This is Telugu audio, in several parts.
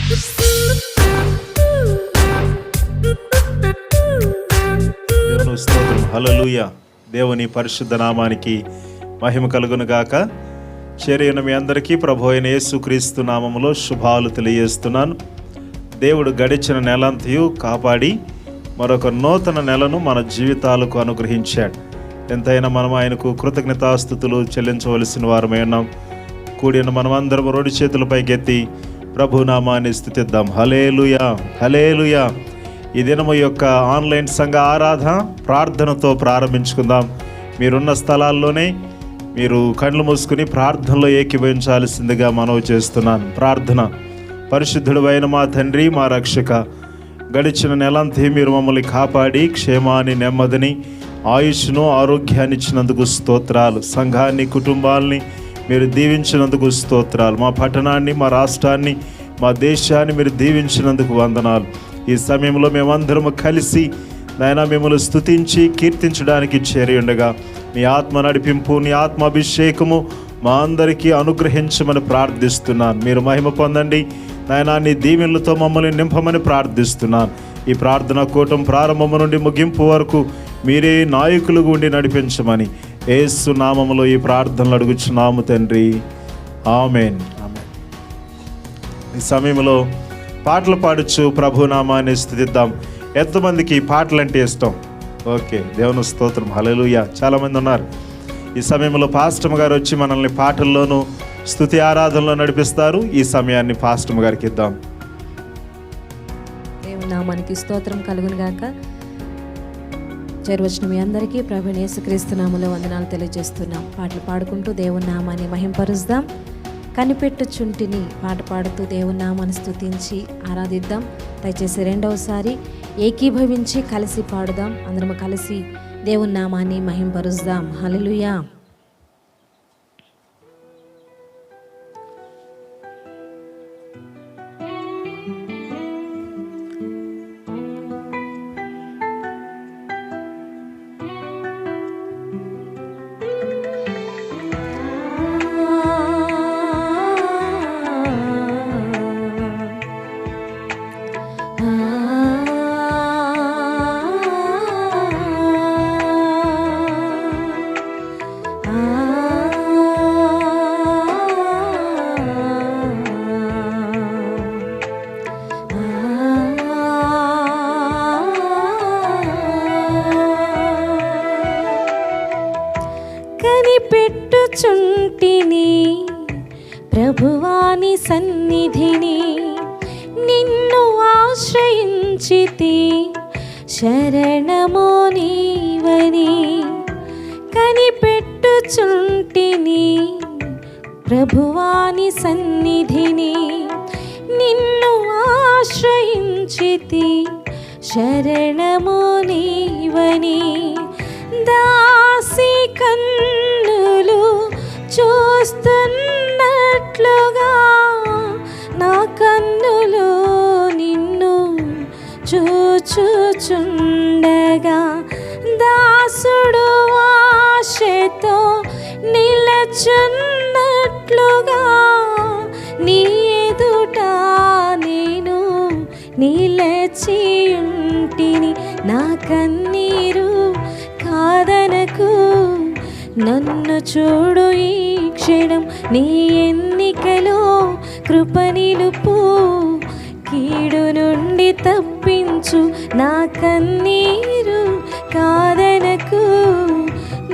దేవుని స్తోత్రం. హల్లెలూయా. దేవుని పరిశుద్ధ నామానికి మహిమ కలుగును గాక. చేరిన మీ అందరికీ ప్రభు అయిన యేసుక్రీస్తు నామములో శుభాలు తెలియజేస్తున్నాను. దేవుడు గడిచిన నెలంతయు కాపాడి మరొక నూతన నెలను మన జీవితాలకు అనుగ్రహించాడు. ఎంతైనా మనం ఆయనకు కృతజ్ఞతాస్తుతులు చెల్లించవలసిన వారమై ఉన్నాం. కూడిన మనమందరం రెండు చేతులపైకెత్తి ప్రభు నామాన్ని స్తుతిద్దాం. హల్లెలూయా, హల్లెలూయా. ఈ దినము యొక్క ఆన్లైన్ సంఘ ఆరాధన ప్రార్థనతో ప్రారంభించుకుందాం. మీరున్న స్థలాల్లోనే మీరు కళ్ళు మూసుకుని ప్రార్థనలో ఏకీభవించాల్సిందిగా మనవి చేస్తున్నాను. ప్రార్థన. పరిశుద్ధుడు అయిన మా తండ్రి, మా రక్షక, గడిచిన నెలంతా మీరు మమ్మల్ని కాపాడి క్షేమాన్ని, నెమ్మదిని, ఆయుష్ను, ఆరోగ్యాన్ని ఇచ్చినందుకు స్తోత్రాలు. సంఘాన్ని, కుటుంబాలని మీరు దీవించినందుకు స్తోత్రాలు. మా పట్టణాన్ని, మా రాష్ట్రాన్ని, మా దేశాన్ని మీరు దీవించినందుకు వందనాలు. ఈ సమయంలో మేమందరము కలిసి నాయనా మిమ్మల్ని స్తుతించి కీర్తించడానికి చేరి ఉండగా నీ ఆత్మ నడిపింపు, నీ ఆత్మ అభిషేకము మా అందరికీ అనుగ్రహించమని ప్రార్థిస్తున్నాను. మీరు మహిమ పొందండి నాయనా. నీ దీవెనలతో మమ్మల్ని నింపమని ప్రార్థిస్తున్నాను. ఈ ప్రార్థన కూటం ప్రారంభము నుండి ముగింపు వరకు మీరే నాయకులుగా ఉండి నడిపించమని యేసు నామములో ఈ ప్రార్థనలు అడుగుచున్నాము తండ్రి. ఆమేన్. ఆమేన్. ఈ సమయంలో పాటలు పాడచ్చు ప్రభు నామాన్ని స్తుతిద్దాం. ఎంతమందికి పాటలు అంటే ఇష్టం? ఓకే, దేవుని స్తోత్రం. హల్లెలూయా. చాలామంది ఉన్నారు. ఈ సమయంలో పాస్టమ్ గారు వచ్చి మనల్ని పాటల్లోనూ స్తుతి ఆరాధనలో నడిపిస్తారు. ఈ సమయాన్ని పాస్టమ్ గారికి ఇద్దాం. దేవుని నామానికి స్తోత్రం కలుగును గాక. చేరువచ్చిన మీ అందరికీ ప్రభువైన యేసుక్రీస్తు నామములో వందనాలు తెలియజేస్తున్నాం. పాటలు పాడుకుంటూ దేవుని నామాన్ని మహింపరుద్దాం. కనిపెట్టుచుంటిని పాట పాడుతూ దేవుని నామాన్ని స్తుతించి ఆరాధిద్దాం. దయచేసి రెండవసారి ఏకీభవించి కలిసి పాడుదాం. అందరం కలిసి దేవుని నామాన్ని మహింపరుద్దాం. హల్లెలూయా. కనిపెట్టుచుంటిని ప్రభువాని సన్నిధిని, నిన్ను ఆశ్రయించితి శరణము నీవని. కనిపెట్టుచుంటిని ప్రభువాని సన్నిధిని, నిన్ను ఆశ్రయించితి శరణము నీవని. దాసి కన్నులు చూస్తున్నట్లుగా నా కన్నులు నిన్ను చూచుచుండగా, దాసుడు ఆశతో నిలచున్నట్లుగా నీ ఎదుట నేను నిలచియుంటిని. నా కన్నీరు కాదనకు, నన్ను చూడు ఈ క్షణం, నీ ఎన్నికలో కృప నిలుపు, కీడు నుండి తప్పించు. నా కన్నీరు కాదనకు,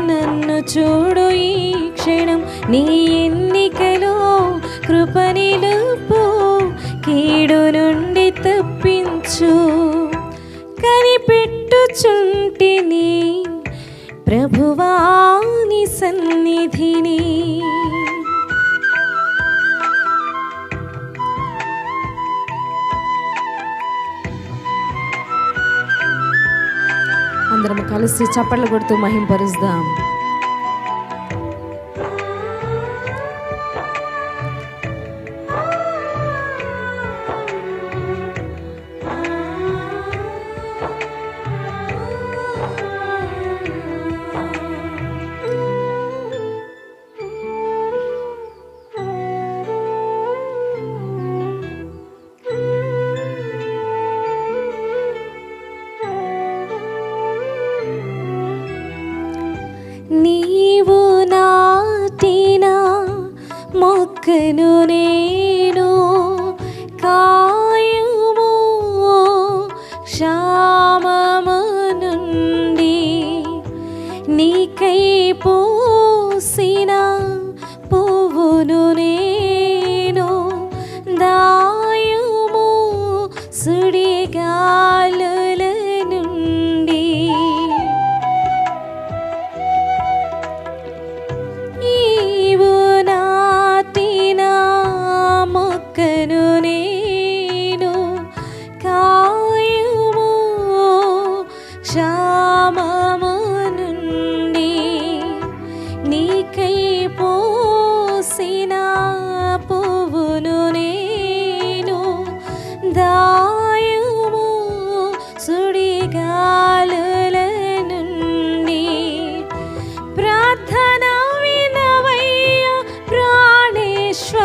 నన్ను చూడు ఈ క్షణం, నీ ఎన్నికలో కృప నిలుపు, కీడు నుండి తప్పించు. కనిపెట్టుచుంటిని ప్రభువాని సన్నిధిని. అందరం కలిసి చప్పట్లు కొడుతూ మహింపరుద్దాం. మొక్కను నేను కాయుము క్షామము నుండి, నీకై పూసిన పువ్వును నేను దాయుము సుడిగాలుల నుండి. నీవు నాటిన మొక్కను నేను కాయుము క్షామము నుండి, నీకై పూసిన పువ్వును నేను దాయుము సుడిగాలుల నుండి. ప్రార్థన వినవయ్య ప్రాణేశ్వరుడా,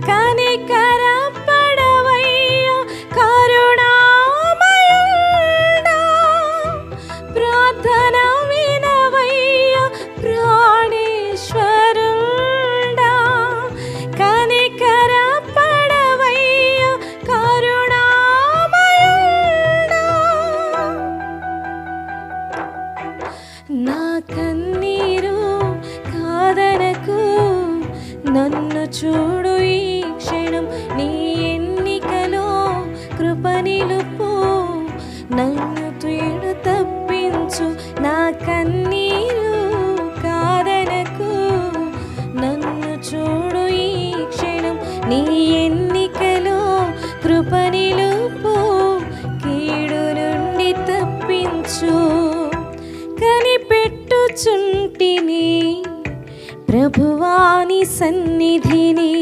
కనికర పడవయ్య కరుణామయుడా. ప్రార్థన వినవయ్య ప్రాణేశ్వరుడా, కనికర పడవయ్య కరుణామయుడా. నా కన్నీరు కాదనకు, నన్ను చూడు ఈ క్షణం, నీ ఎన్నికలో కృప నిలుపు, నన్ను తేడు తప్పించు. నా కన్నీరు కాదనకు, నన్ను చూడు ఈ క్షణం, నీ ఎన్నికలో కృప నిలుపు, కీడు నుండి తప్పించు. కనిపెట్టుచుంటిని ప్రభువాని సన్నిధిని,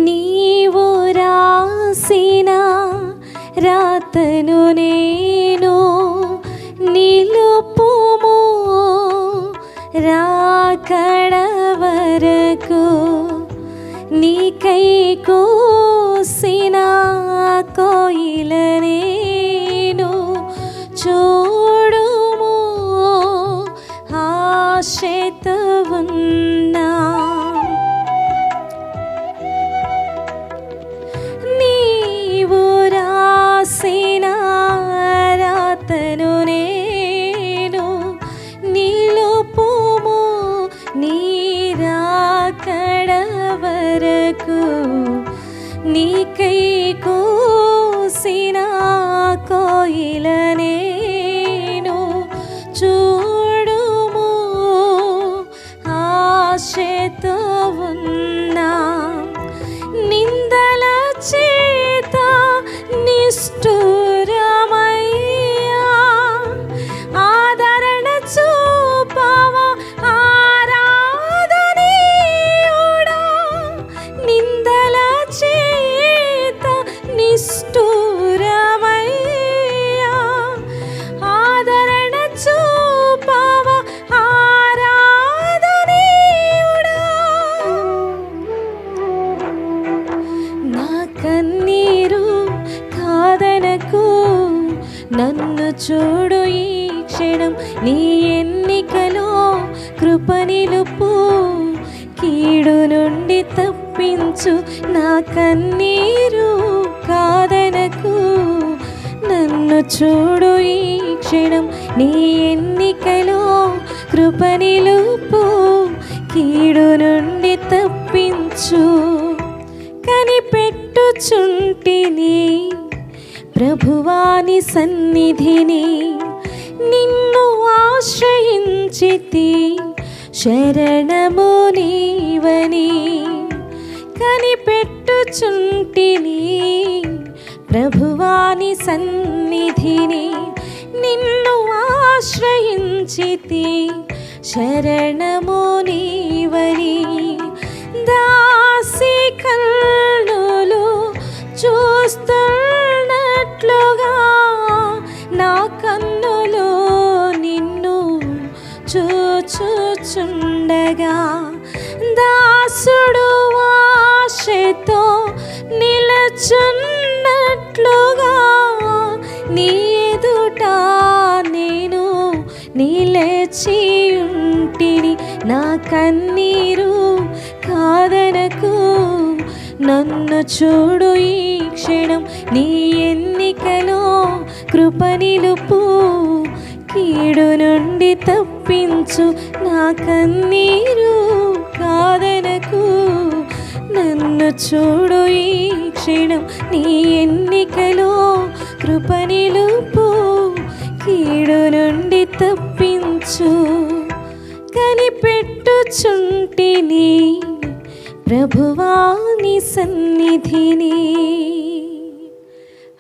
నీవు రాసిన రాతను నేను నిలుపుము రాకడ వరకు, నీకై కోసిన కోయిల నేను చూడుము ఆశతో ఉన్నా. నీవు రాసిన రాతను నేను నిలుపుము నీ రాకడ వరకు, నీకై కోసిన కోయిల నేను చూడుము ఆశతో ఉన్నా. నిందల చేత నిష్ఠురమయ్యా, ఆదరణ చూపవా ఆరాధనీయుడా. నిందల చేత నిష్ఠురమయ్యా, ఆదరణ చూపవా ఆరాధనీయుడా. నా కన్నీరు కాదనకు, నన్ను చూడు ఈ క్షణం, నీ ఎన్నికలో కృప నిలుపు, కీడు నుండి తప్పించు. నా కన్నీరు కాదనకు, నన్ను చూడు ఈ క్షణం, నీ ఎన్నికలో కృప నిలుపు, కీడు నుండి తప్పించు. కనిపెట్టుచుంటిని ప్రభువాని సన్నిధిని, నిన్ను ఆశ్రయించితి శరణము నీవని. కనిపెట్టుచుంటిని ప్రభువాని సన్నిధిని, నిన్ను ఆశ్రయించితి శరణము నీవని. దాసి కన్నులు చూస్తున్నట్లుగా నా కన్నులు నిన్ను చూచుచుండగా, దాసుడు ఆశతో నిలచున్నట్లుగా నీ ఎదుట నేను నిలిచి ఉంటిని. నా కన్నీరు కాదనకు, నన్ను చూడు ఈ క్షణం, నీ ఎన్నికలో కృప నిలుపు, కీడు నుండి తప్పించు. నా కన్నీరు కాదనకు, నన్ను చూడు ఈ క్షణం, నీ ఎన్నికలో కృప నిలుపు, కీడు నుండి తప్పించు. కనిపెట్టుచుంటిని ప్రభువాని సన్నిధిని.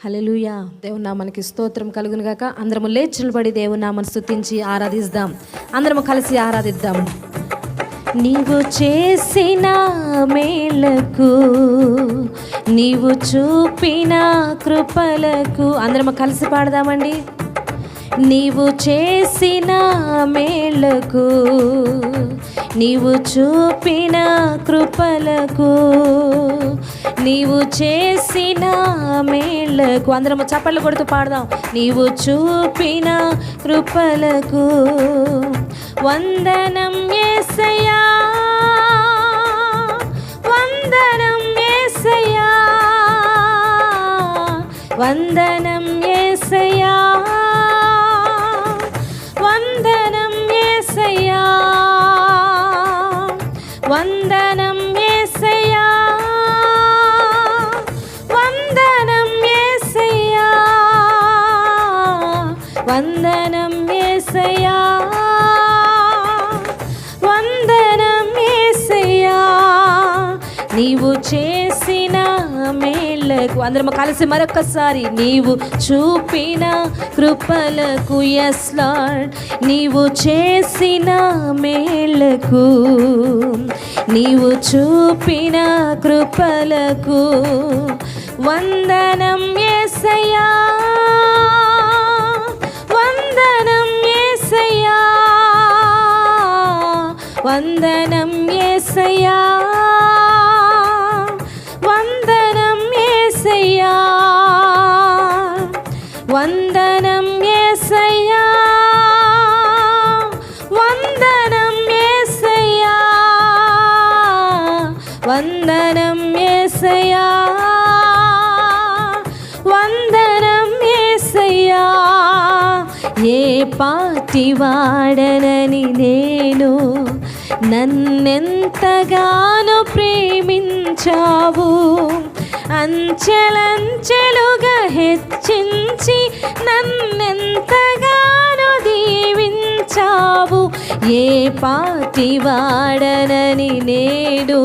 హల్లెలూయా. దేవుని నామానికి స్తోత్రం కలుగును గాక. అందరము లేచి నిలబడి దేవుని నామాన్ని స్తుతించి ఆరాధిద్దాం. అందరము కలిసి ఆరాధిద్దాం. నీవు చేసిన మేలకు, నీవు చూపిన కృపలకు, అందరము కలిసి పాడదామండి. నీవు చేసిన మేలకు, నీవు చూపిన కృపలకు, నీవు చేసిన మేలకు, అందరము చప్పట్లు కొడుతూ పాడదాం. నీవు చూపిన కృపలకు వందనం యేసయ్యా, వందనం యేసయ్యా, వందనం యేసయ్యా, వందనం యేసయ్యా, వందనం యేసయ్యా, వందనం యేసయ్యా, వందనం యేసయ్యా, వందనం యేసయ్యా. నీవు చేసిన మేలకు, అందరం కలిసి మరొకసారి, నీవు చూపిన కృపలకు, ఎస్ లార్డ్, నీవు చేసిన మేలకు, నీవు చూపిన కృపలకు వందనం యేసయ్యా, వందనం యేసయ్యా, వందనం యేసయ్యా, వందనం యేసయ్యా, వందనం యేసయ్యా, వందనం యేసయ్యా, వందనం యేసయ్యా, వందనం యేసయ్యా. ఏ పాటి వాడనని నేను, నన్నెంతగానో ప్రేమించావు, అంచెలంచెలుగా హెచ్చించి నన్నెంతగానో దీవించావు. ఏ పాటి వాడనని నేడు,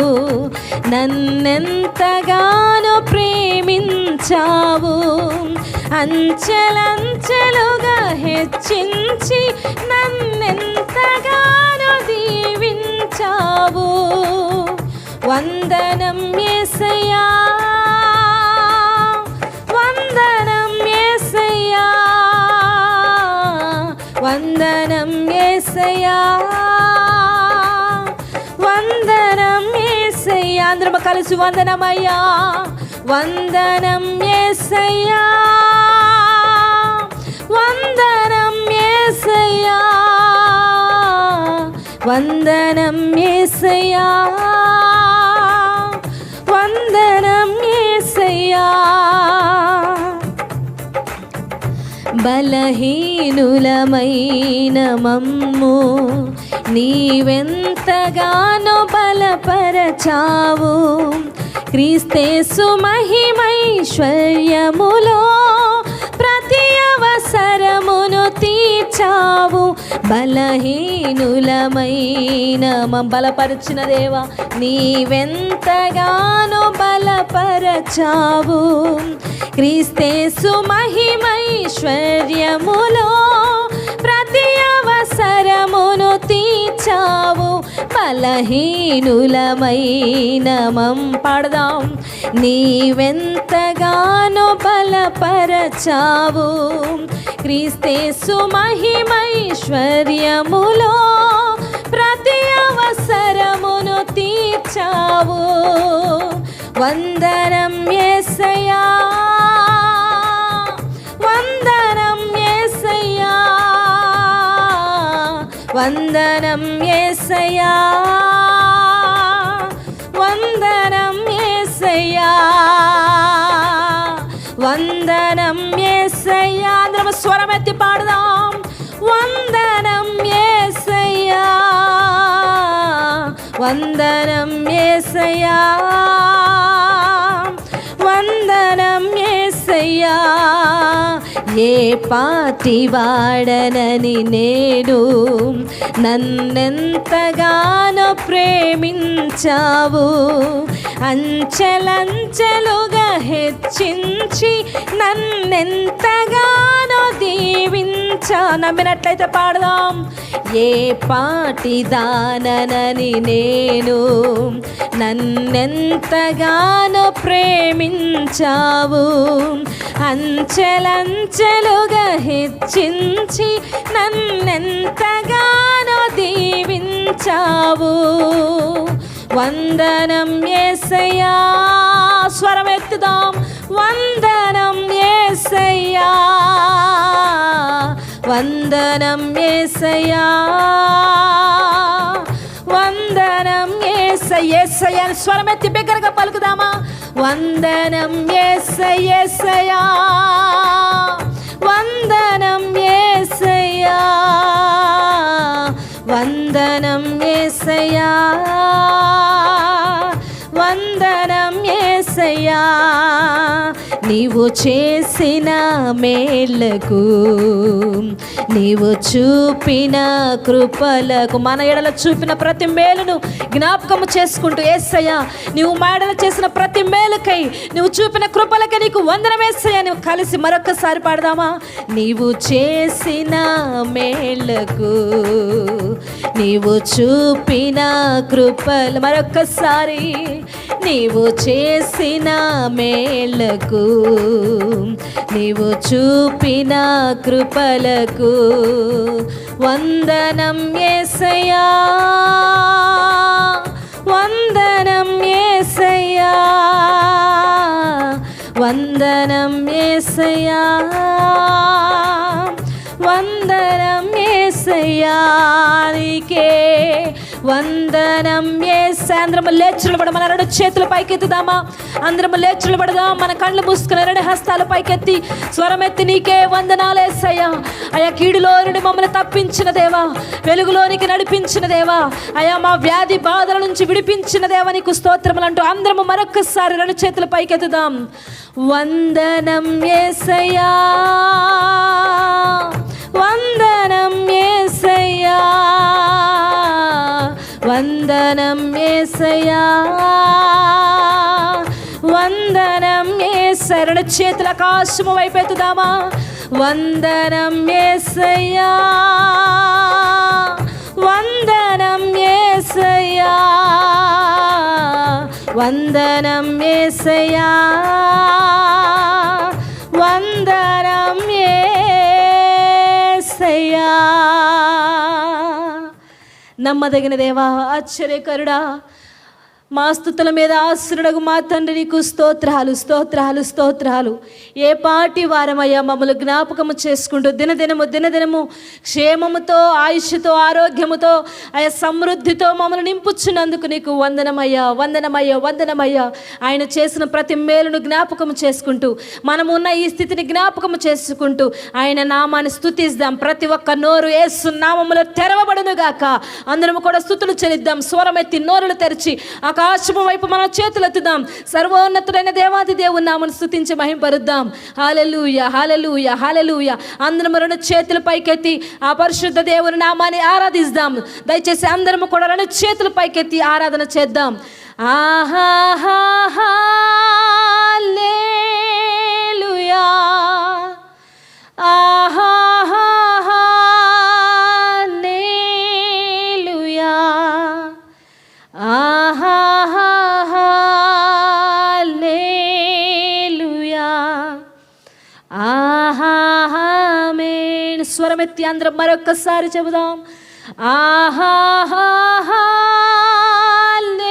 నన్నెంతగానో ప్రేమించావు, అంచెలంచెలుగా హెచ్చించి నన్నెంతగానో దీవించావు. వందనం యేసయ్యా, వందనం యేసయ్యా, వందనం యేసయ్యా, వందనం యేసయ్యా. అందరం కలిసి వందనమయ్యా, వందనం యేసయ్యా, వందనం యేసయ్యా, వందనం యేసయ్యా, వందనం యేసయ్యా. బలహీనులమైన మమ్ము నీవెంతగానో బలపరచావు, క్రీస్తేసు మహిమైశ్వర్యములో ప్రతి అవసరమును తీర్చావు, బలహీనులమైన బలపరిచిన దేవా నీవెంతగానో బలపరచావు. క్రీస్తేసు మహిమైశ్వర్యములో ప్రతి అవసరమును తీర్చావు, బలహీనులమైన పాడదాం. నీవెంతగానో బలపరచావు, క్రీస్తేసు మహిమైశ్వర్యములో ప్రతి అవసరమును తీర్చావు. వందనం యేసయ్యా, వందనం యేసయ్యా, వందనం యేసయ్యా, వందనం యేసయ్యా, వందనం యేసయ్యా. అందరం స్వరమెత్తి పాడదాం. వందనం యేసయ్యా, వందనం యేసయ్యా, వందనం యేసయ్యా. ఏ పాటి వాడనని నేను నన్నెంతగానో ప్రేమించావు, అంచెలంచెలుగా హెచ్చించి నన్నెంతగానో దీవించా. నమ్మినట్లయితే పాడదాం. ఏ పాటి దాననని నేను నన్నెంతగానో ప్రేమించావు, అంచెలంచెలుగా హెచ్చించి నన్నెంతగానో దీవించావు. వందనం యేసయ్యా, స్వరమెత్తుదాం. వందనం యేసయ్యా, వందనం యేసయ్యా, వందనం యేసయ్యా. స్వరమెత్తి బిగ్గరగా పలుకుదామా. వందనం యేసయ్యా, వందనం యేసయ్యా, వందనం యేసయ్యా, వందనం యేసయ్యా. నీవు చేసిన మేళ్లకు, నీవు చూపిన కృపలకు, మన ఎడల చూపిన ప్రతి మేలును జ్ఞాపకము చేసుకుంటూ యేసయ్యా నీవు మా ఎడల చేసిన ప్రతి మేలుకై, నువ్వు చూపిన కృపలకై నీకు వందనం యేసయ్యా. నువ్వు కలిసి మరొక్కసారి పాడదామా. నీవు చేసిన మేళ్లకు, నీవు చూపిన కృపలు, మరొక్కసారి. నీవు చేసిన మేళ్లకు, నీవు చూపిన కృపలకు వందనం యేసయ్యా, వందనం యేసయ్యా, వందనం యేసయ్యా, వందనం యేసయ్యా. నీకే వందనం యేసయ్యా. అందరము లేచి నిలబడదాం. మన రెండు చేతులు పైకెత్తుదామా. అందరము లేచి నిలబడదాం. మన కళ్ళు మూసుకుని రెండు హస్తాలు పైకెత్తి స్వరమెత్తి నీకే వందనాలు యేసయ్యా. అయా కీడులో నుండి మమ్మల్ని తప్పించిన దేవా, వెలుగులోనికి నడిపించిన దేవా, అయా మా వ్యాధి బాధల నుంచి విడిపించిన దేవా నీకు స్తోత్రములు అంటూ అందరము మరొక్కసారి రెండు చేతులు పైకెత్తుదాం. వందనం యేసయ్యా, వందనం యేసయ్యా, వందనం యేసయ్యా, వందనం యేసయ్యా. రెండు చేతుల ఆకాశము వైపెత్తుదామా. వందనం యేసయ్యా, వందనం యేసయ్యా, వందనం యేసయ్యా, వందనం యేసయ్యా. నమ్మదగిన దేవా, ఆశ్చర్యకరుడా, మా స్తుతుల మీద ఆశ్రుడగు మా తండ్రి నీకు స్తోత్రాలు, స్తోత్రాలు, స్తోత్రాలు. ఏ పాటి వారమయ్యా మమ్మల్ని జ్ఞాపకము చేసుకుంటూ దినదినము క్షేమముతో, ఆయుష్తో, ఆరోగ్యముతో, ఆయా సమృద్ధితో మమ్మల్ని నింపుచున్నందుకు నీకు వందనమయ్యా, వందనమయ్యా, వందనమయ్యా. ఆయన చేసిన ప్రతి మేలును జ్ఞాపకము చేసుకుంటూ, మనము ఉన్న ఈ స్థితిని జ్ఞాపకము చేసుకుంటూ ఆయన నామాన్ని స్తుతిద్దాం. ప్రతి ఒక్క నోరు యేసు నామములో తెరవబడును గాక. అందరము కూడా స్తుతులు చెల్లిద్దాం. స్వరమెత్తి నోరులు తెరిచి ఆకాశము వైపు మనం చేతులెత్తుదాం. సర్వోన్నతుడైన దేవాది దేవుని నామమును స్తుతించి మహింపరుద్దాం. హల్లెలూయా, హల్లెలూయా, హల్లెలూయా. అందరం రెండు చేతుల పైకెత్తి ఆ పరిశుద్ధ దేవుని నామాన్ని ఆరాధిద్దాం. దయచేసి అందరం కూడా రెండు చేతుల పైకెత్తి ఆరాధన చేద్దాం. ఆహాహా హల్లెలూయా, ఆహాహా హల్లెలూయా, ఆహాహా హల్లెలూయా, ఆహాహా ఆమేన్. స్వరమెత్తి అందరం మరొక్కసారి చెబుదాం. ఆహాహా హల్లెలూయా,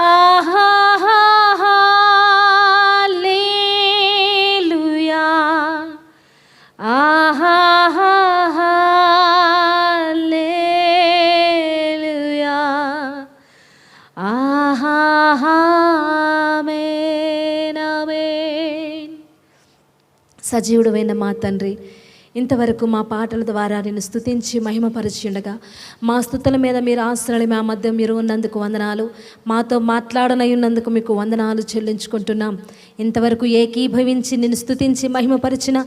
ఆహాహా హల్లెలూయా, ఆహాహా హల్లెలూయా, ఆహాహా ఆమేన్, ఆమేన్. సజీవుడైన మా తండ్రి, ఇంతవరకు మా పాటల ద్వారా నేను స్తుతించి మహిమపరిచి ఉండగా మా స్తుతుల మీద మీరు ఆశ్రయులు మా మధ్య మీరు ఉన్నందుకు వందనాలు. మాతో మాట్లాడనయ్యున్నందుకు మీకు వందనాలు చెల్లించుకుంటున్నాం. ఇంతవరకు ఏకీభవించి నేను స్తుతించి మహిమపరిచిన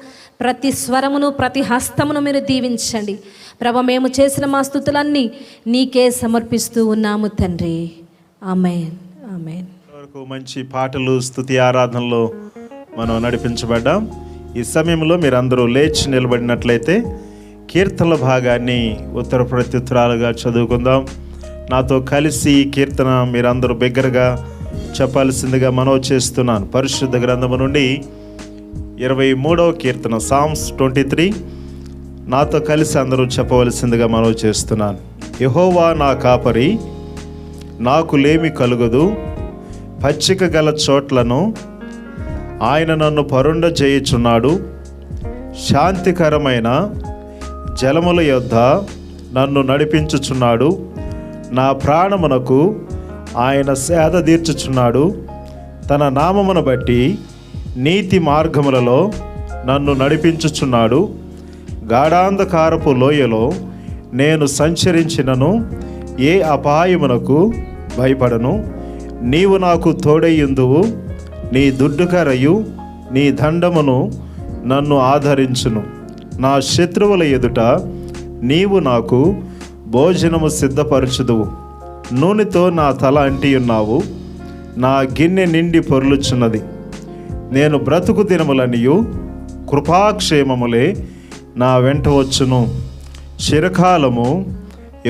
ప్రతి స్వరమును ప్రతి హస్తమును మీరు దీవించండి ప్రభ. మేము చేసిన మా స్తుతులన్నీ నీకే సమర్పిస్తూ ఉన్నాము తండ్రి. ఆమేన్, ఆమేన్. వరకు మంచి పాటలు స్తుతి ఆరాధనలో మనం నడిపించబడ్డాం. ఈ సమయంలో మీరందరూ లేచి నిలబడినట్లయితే కీర్తనల భాగాన్ని ఉత్తర ప్రత్యుత్తరాలుగా చదువుకుందాం. నాతో కలిసి ఈ కీర్తన మీరందరూ బిగ్గరగా చెప్పాల్సిందిగా మనవి చేస్తున్నాను. పరిశుద్ధ గ్రంథము నుండి 23వ కీర్తన, సామ్స్ 23. నాతో కలిసి అందరూ చెప్పవలసిందిగా మనవి చేస్తున్నాను. యెహోవా నా కాపరి, నాకు లేమి కలుగదు. పచ్చిక గల చోట్లను ఆయన నన్ను పరుండ చేయుచున్నాడు. శాంతికరమైన జలముల యొద్ద నన్ను నడిపించుచున్నాడు. నా ప్రాణమునకు ఆయన సేద తీర్చుచున్నాడు. తన నామమును బట్టి నీతి మార్గములలో నన్ను నడిపించుచున్నాడు. గాఢాంధకారపు లోయలో నేను సంచరించినను ఏ అపాయమునకు భయపడను. నీవు నాకు తోడైయుందువు. నీ దుడ్డుకరయు నీ దండమును నన్ను ఆదరించును. నా శత్రువుల ఎదుట నీవు నాకు భోజనము సిద్ధపరచుదువు. నూనెతో నా తల అంటియున్నావు. నా గిన్నె నిండి పొర్లుచున్నది. నేను బ్రతుకు దినములనియు కృపాక్షేమములే నా వెంట వచ్చును. చిరకాలము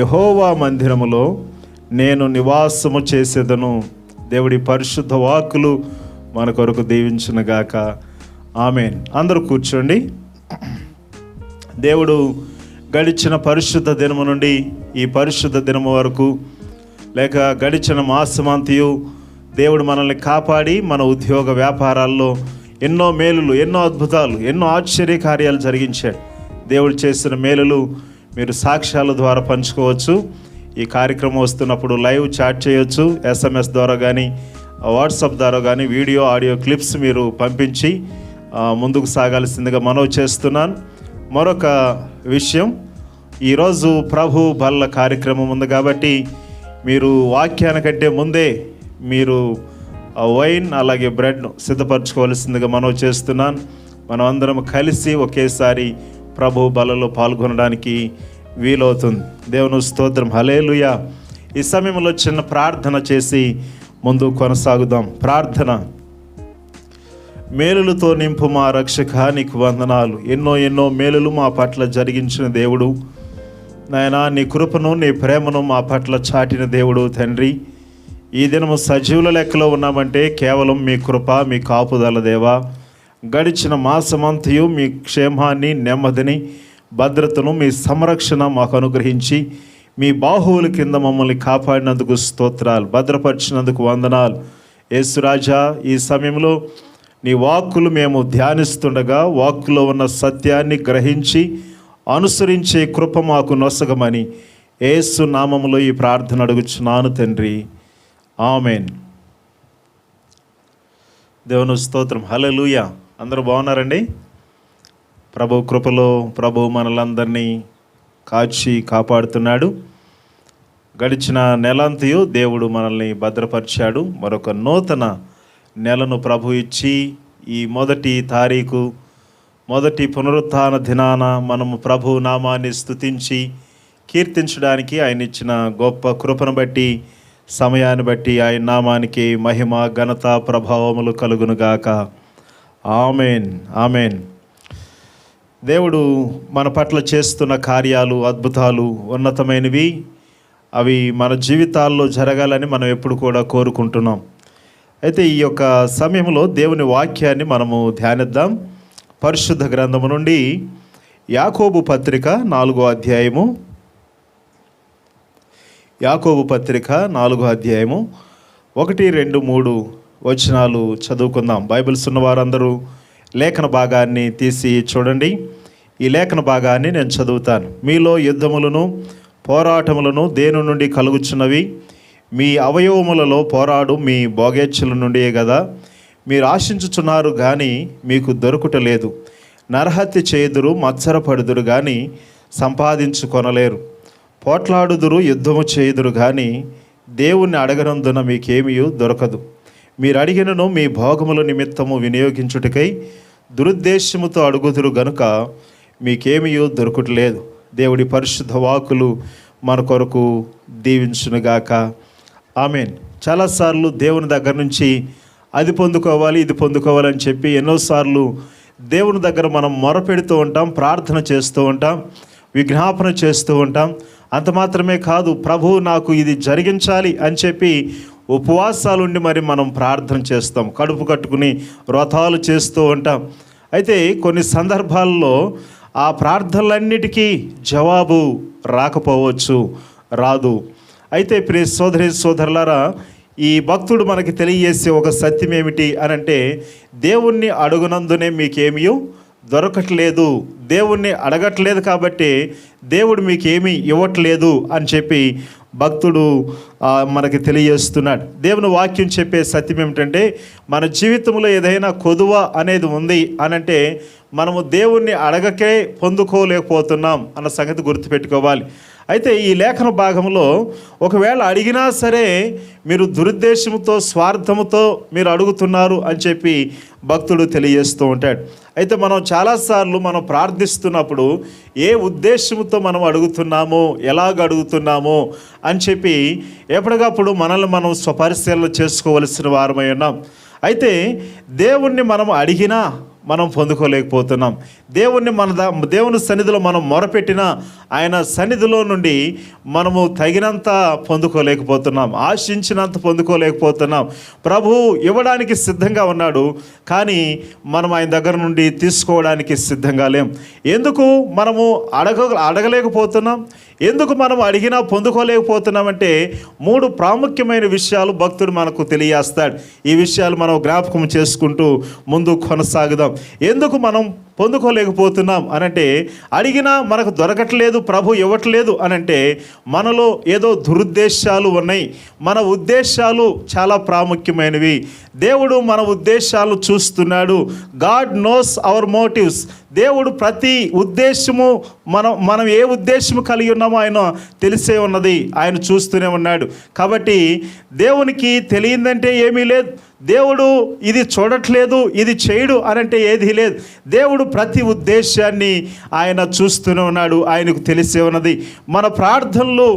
యెహోవా మందిరములో నేను నివాసము చేసేదను. దేవుడి పరిశుద్ధ వాక్కులు మన కొరకు దీవించునుగాక. ఆమేన్. అందరూ కూర్చోండి. దేవుడు గడిచిన పరిశుద్ధ దినము నుండి ఈ పరిశుద్ధ దినము వరకు, లేక గడిచిన మాసమంతయు దేవుడు మనల్ని కాపాడి మన ఉద్యోగ వ్యాపారాల్లో ఎన్నో మేలులు, ఎన్నో అద్భుతాలు, ఎన్నో ఆశ్చర్య కార్యాలు జరిగించాడు. దేవుడు చేసిన మేలులు మీరు సాక్ష్యాల ద్వారా పంచుకోవచ్చు. ఈ కార్యక్రమం వస్తున్నప్పుడు లైవ్ చాట్ చేయొచ్చు. SMS ద్వారా కానీ వాట్సాప్ ద్వారా కానీ వీడియో ఆడియో క్లిప్స్ మీరు పంపించి ముందుకు సాగాల్సిందిగా మనవి చేస్తున్నాను. మరొక విషయం, ఈరోజు ప్రభు బల్ల కార్యక్రమం ఉంది కాబట్టి మీరు వాక్యానికంటే ముందే మీరు వైన్ అలాగే బ్రెడ్ సిద్ధపరచుకోవాల్సిందిగా మనవి చేస్తున్నాను. మనం అందరం కలిసి ఒకేసారి ప్రభు బలలో పాల్గొనడానికి వీలవుతుంది. దేవుని స్తోత్రం. హల్లెలూయా. ఈ సమయంలో చిన్న ప్రార్థన చేసి ముందు కొనసాగుదాం. ప్రార్థన. మేలులతో నింపు మా రక్షక, నీకు వందనాలు. ఎన్నో ఎన్నో మేలులు మా పట్ల జరిగించిన దేవుడు నాయనా, నీ కృపను నీ ప్రేమను మా పట్ల చాటిన దేవుడు తండ్రి. ఈ దినము సజీవుల లెక్కలో ఉన్నామంటే కేవలం మీ కృప, మీ కాపుదల దేవా. గడిచిన మాసమంతయు మీ క్షేమాన్ని, నెమ్మదిని, భద్రతను, మీ సంరక్షణ మాకు అనుగ్రహించి మీ బాహువుల కింద మమ్మల్ని కాపాడినందుకు స్తోత్రాలు, భద్రపరిచినందుకు వందనాలు. యేసురాజా, ఈ సమయంలో నీ వాక్కులు మేము ధ్యానిస్తుండగా వాక్కులో ఉన్న సత్యాన్ని గ్రహించి అనుసరించే కృప మాకు నొసగమని యేసు నామములో ఈ ప్రార్థన అడుగుచున్నాను తండ్రి. ఆమేన్. దేవుని స్తోత్రం. హల్లెలూయా. అందరూ బాగున్నారండి? ప్రభు కృపలో ప్రభు మనలందరినీ కాచి కాపాడుతున్నాడు. గడిచిన నెలంతయు దేవుడు మనల్ని భద్రపరిచాడు. మరొక నూతన నెలను ప్రభు ఇచ్చి ఈ మొదటి తారీఖు మొదటి పునరుత్థాన దినాన మనము ప్రభు నామాన్ని స్తుతించి కీర్తించడానికి ఆయన ఇచ్చిన గొప్ప కృపను బట్టి, సమయాన్ని బట్టి ఆయన నామానికి మహిమ, ఘనత, ప్రభావములు కలుగునుగాక. Amen, amen. దేవుడు మన పట్ల చేస్తున్న కార్యాలు, అద్భుతాలు ఉన్నతమైనవి. అవి మన జీవితాల్లో జరగాలని మనం ఎప్పుడు కూడా కోరుకుంటున్నాం. అయితే ఈ యొక్క సమయంలో దేవుని వాక్యాన్ని మనము ధ్యానిద్దాం. పరిశుద్ధ గ్రంథము నుండి యాకోబు పత్రిక 4వ అధ్యాయము, యాకోబు పత్రిక 4వ అధ్యాయము 1, 2, 3 వచనాలు చదువుకుందాం. బైబిల్స్ ఉన్న వారందరూ లేఖన భాగాన్ని తీసి చూడండి. ఈ లేఖన భాగాన్ని నేను చదువుతాను. మీలో యుద్ధములను పోరాటములను దేని నుండి కలుగుచున్నవి? మీ అవయవములలో పోరాడు మీ భోగేచ్ఛల నుండియే కదా. మీరు ఆశించుచున్నారు కానీ మీకు దొరుకుటలేదు. నరహత్య చేయుదురు, మత్సరపడుదురు కానీ సంపాదించుకొనలేరు. పోట్లాడుదురు, యుద్ధము చేయుదురు కానీ దేవుణ్ణి అడగనందున మీకేమీ దొరకదు. మీరు అడిగినను మీ భోగముల నిమిత్తము వినియోగించుటకై దురుద్దేశముతో అడుగుదురు గనుక మీకేమీ దొరకట్లేదు. దేవుడి పరిశుద్ధ వాక్కులు మన కొరకు దీవించునుగాక. ఆమెన్. చాలాసార్లు దేవుని దగ్గర నుంచి అది పొందుకోవాలి, ఇది పొందుకోవాలని చెప్పి ఎన్నోసార్లు దేవుని దగ్గర మనం మొరపెడుతూ ఉంటాం, ప్రార్థన చేస్తూ ఉంటాం, విజ్ఞాపన చేస్తూ ఉంటాం. అంత మాత్రమే కాదు, ప్రభు నాకు ఇది జరిగించాలి అని చెప్పి ఉపవాసాలుండి మరి మనం ప్రార్థన చేస్తాం, కడుపు కట్టుకుని వ్రతాలు చేస్తూ ఉంటాం. అయితే కొన్ని సందర్భాల్లో ఆ ప్రార్థనలన్నిటికీ జవాబు రాకపోవచ్చు, రాదు. అయితే ప్రియ సోదరి సోదరులారా, ఈ భక్తుడు మనకి తెలియజేసే ఒక సత్యం ఏమిటి అనంటే, దేవుణ్ణి అడుగునందునే మీకేమీ దొరకట్లేదు, దేవుణ్ణి అడగట్లేదు కాబట్టి దేవుడు మీకేమీ ఇవ్వట్లేదు అని చెప్పి భక్తుడు మనకి తెలియజేస్తున్నాడు. దేవుని వాక్యం చెప్పే సత్యం ఏమిటంటే, మన జీవితంలో ఏదైనా కొదువ అనేది ఉంది అనంటే మనము దేవుణ్ణి అడగకే పొందుకోలేకపోతున్నాం అన్న సంగతి గుర్తుపెట్టుకోవాలి. అయితే ఈ లేఖన భాగంలో ఒకవేళ అడిగినా సరే మీరు దురుద్దేశంతో, స్వార్థముతో మీరు అడుగుతున్నారు అని చెప్పి భక్తుడు తెలియజేస్తూ ఉంటాడు. అయితే మనం చాలాసార్లు మనం ప్రార్థిస్తున్నప్పుడు ఏ ఉద్దేశంతో మనం అడుగుతున్నామో, ఎలాగ అడుగుతున్నామో అని చెప్పి ఎప్పటికప్పుడు మనల్ని మనం స్వపరిశీలన చేసుకోవలసిన వారమై ఉన్నాం. అయితే దేవుణ్ణి మనం అడిగినా మనం పొందుకోలేకపోతున్నాం. దేవుని సన్నిధిలో మనం మొరపెట్టినా ఆయన సన్నిధిలో నుండి మనము తగినంత పొందుకోలేకపోతున్నాం, ఆశించినంత పొందుకోలేకపోతున్నాం. ప్రభువు ఇవ్వడానికి సిద్ధంగా ఉన్నాడు, కానీ మనం ఆయన దగ్గర నుండి తీసుకోవడానికి సిద్ధంగా లేం. ఎందుకు మనము అడగలేకపోతున్నాం? ఎందుకు మనం అడిగినా పొందుకోలేకపోతున్నామంటే 3 ప్రాముఖ్యమైన విషయాలు భక్తుడు మనకు తెలియజేస్తాడు. ఈ విషయాలు మనం జ్ఞాపకం చేసుకుంటూ ముందు కొనసాగుదాం. ఎందుకు మనం పొందుకోలేకపోతున్నాం అనంటే, అడిగినా మనకు దొరకట్లేదు, ప్రభు ఇవ్వట్లేదు అనంటే మనలో ఏదో దురుద్దేశాలు ఉన్నాయి. మన ఉద్దేశాలు చాలా ప్రాముఖ్యమైనవి. దేవుడు మన ఉద్దేశాలు చూస్తున్నాడు. God knows our motives. దేవుడు ప్రతి ఉద్దేశము మనం ఏ ఉద్దేశము కలిగి ఉన్నామో ఆయన తెలిసే ఉన్నది, ఆయన చూస్తూనే ఉన్నాడు. కాబట్టి దేవునికి తెలియందంటే ఏమీ లేదు. దేవుడు ఇది చూడట్లేదు, ఇది చేయడు అనంటే ఏదీ లేదు. దేవుడు ప్రతి ఉద్దేశాన్ని ఆయన చూస్తూనే ఉన్నాడు, ఆయనకు తెలిసే ఉన్నది. మన ప్రార్థనలు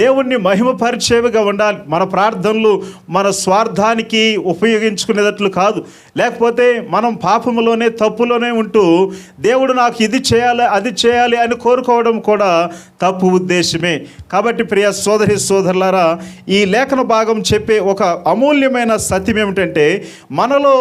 దేవుణ్ణి మహిమపరిచేవిగా ఉండాలి. మన ప్రార్థనలు మన స్వార్థానికి ఉపయోగించుకునేటట్లు కాదు. లేకపోతే మనం పాపములోనే, తప్పులోనే ఉంటూ దేవుడు నాకు ఇది చేయాలి, అది చేయాలి అని కోరుకోవడం కూడా తప్పు ఉద్దేశమే. కాబట్టి ప్రియ సోదరి సోదరులారా, ఈ లేఖన భాగం చెప్పే ఒక అమూల్యమైన సత్యం ఏమిటంటే, మనలో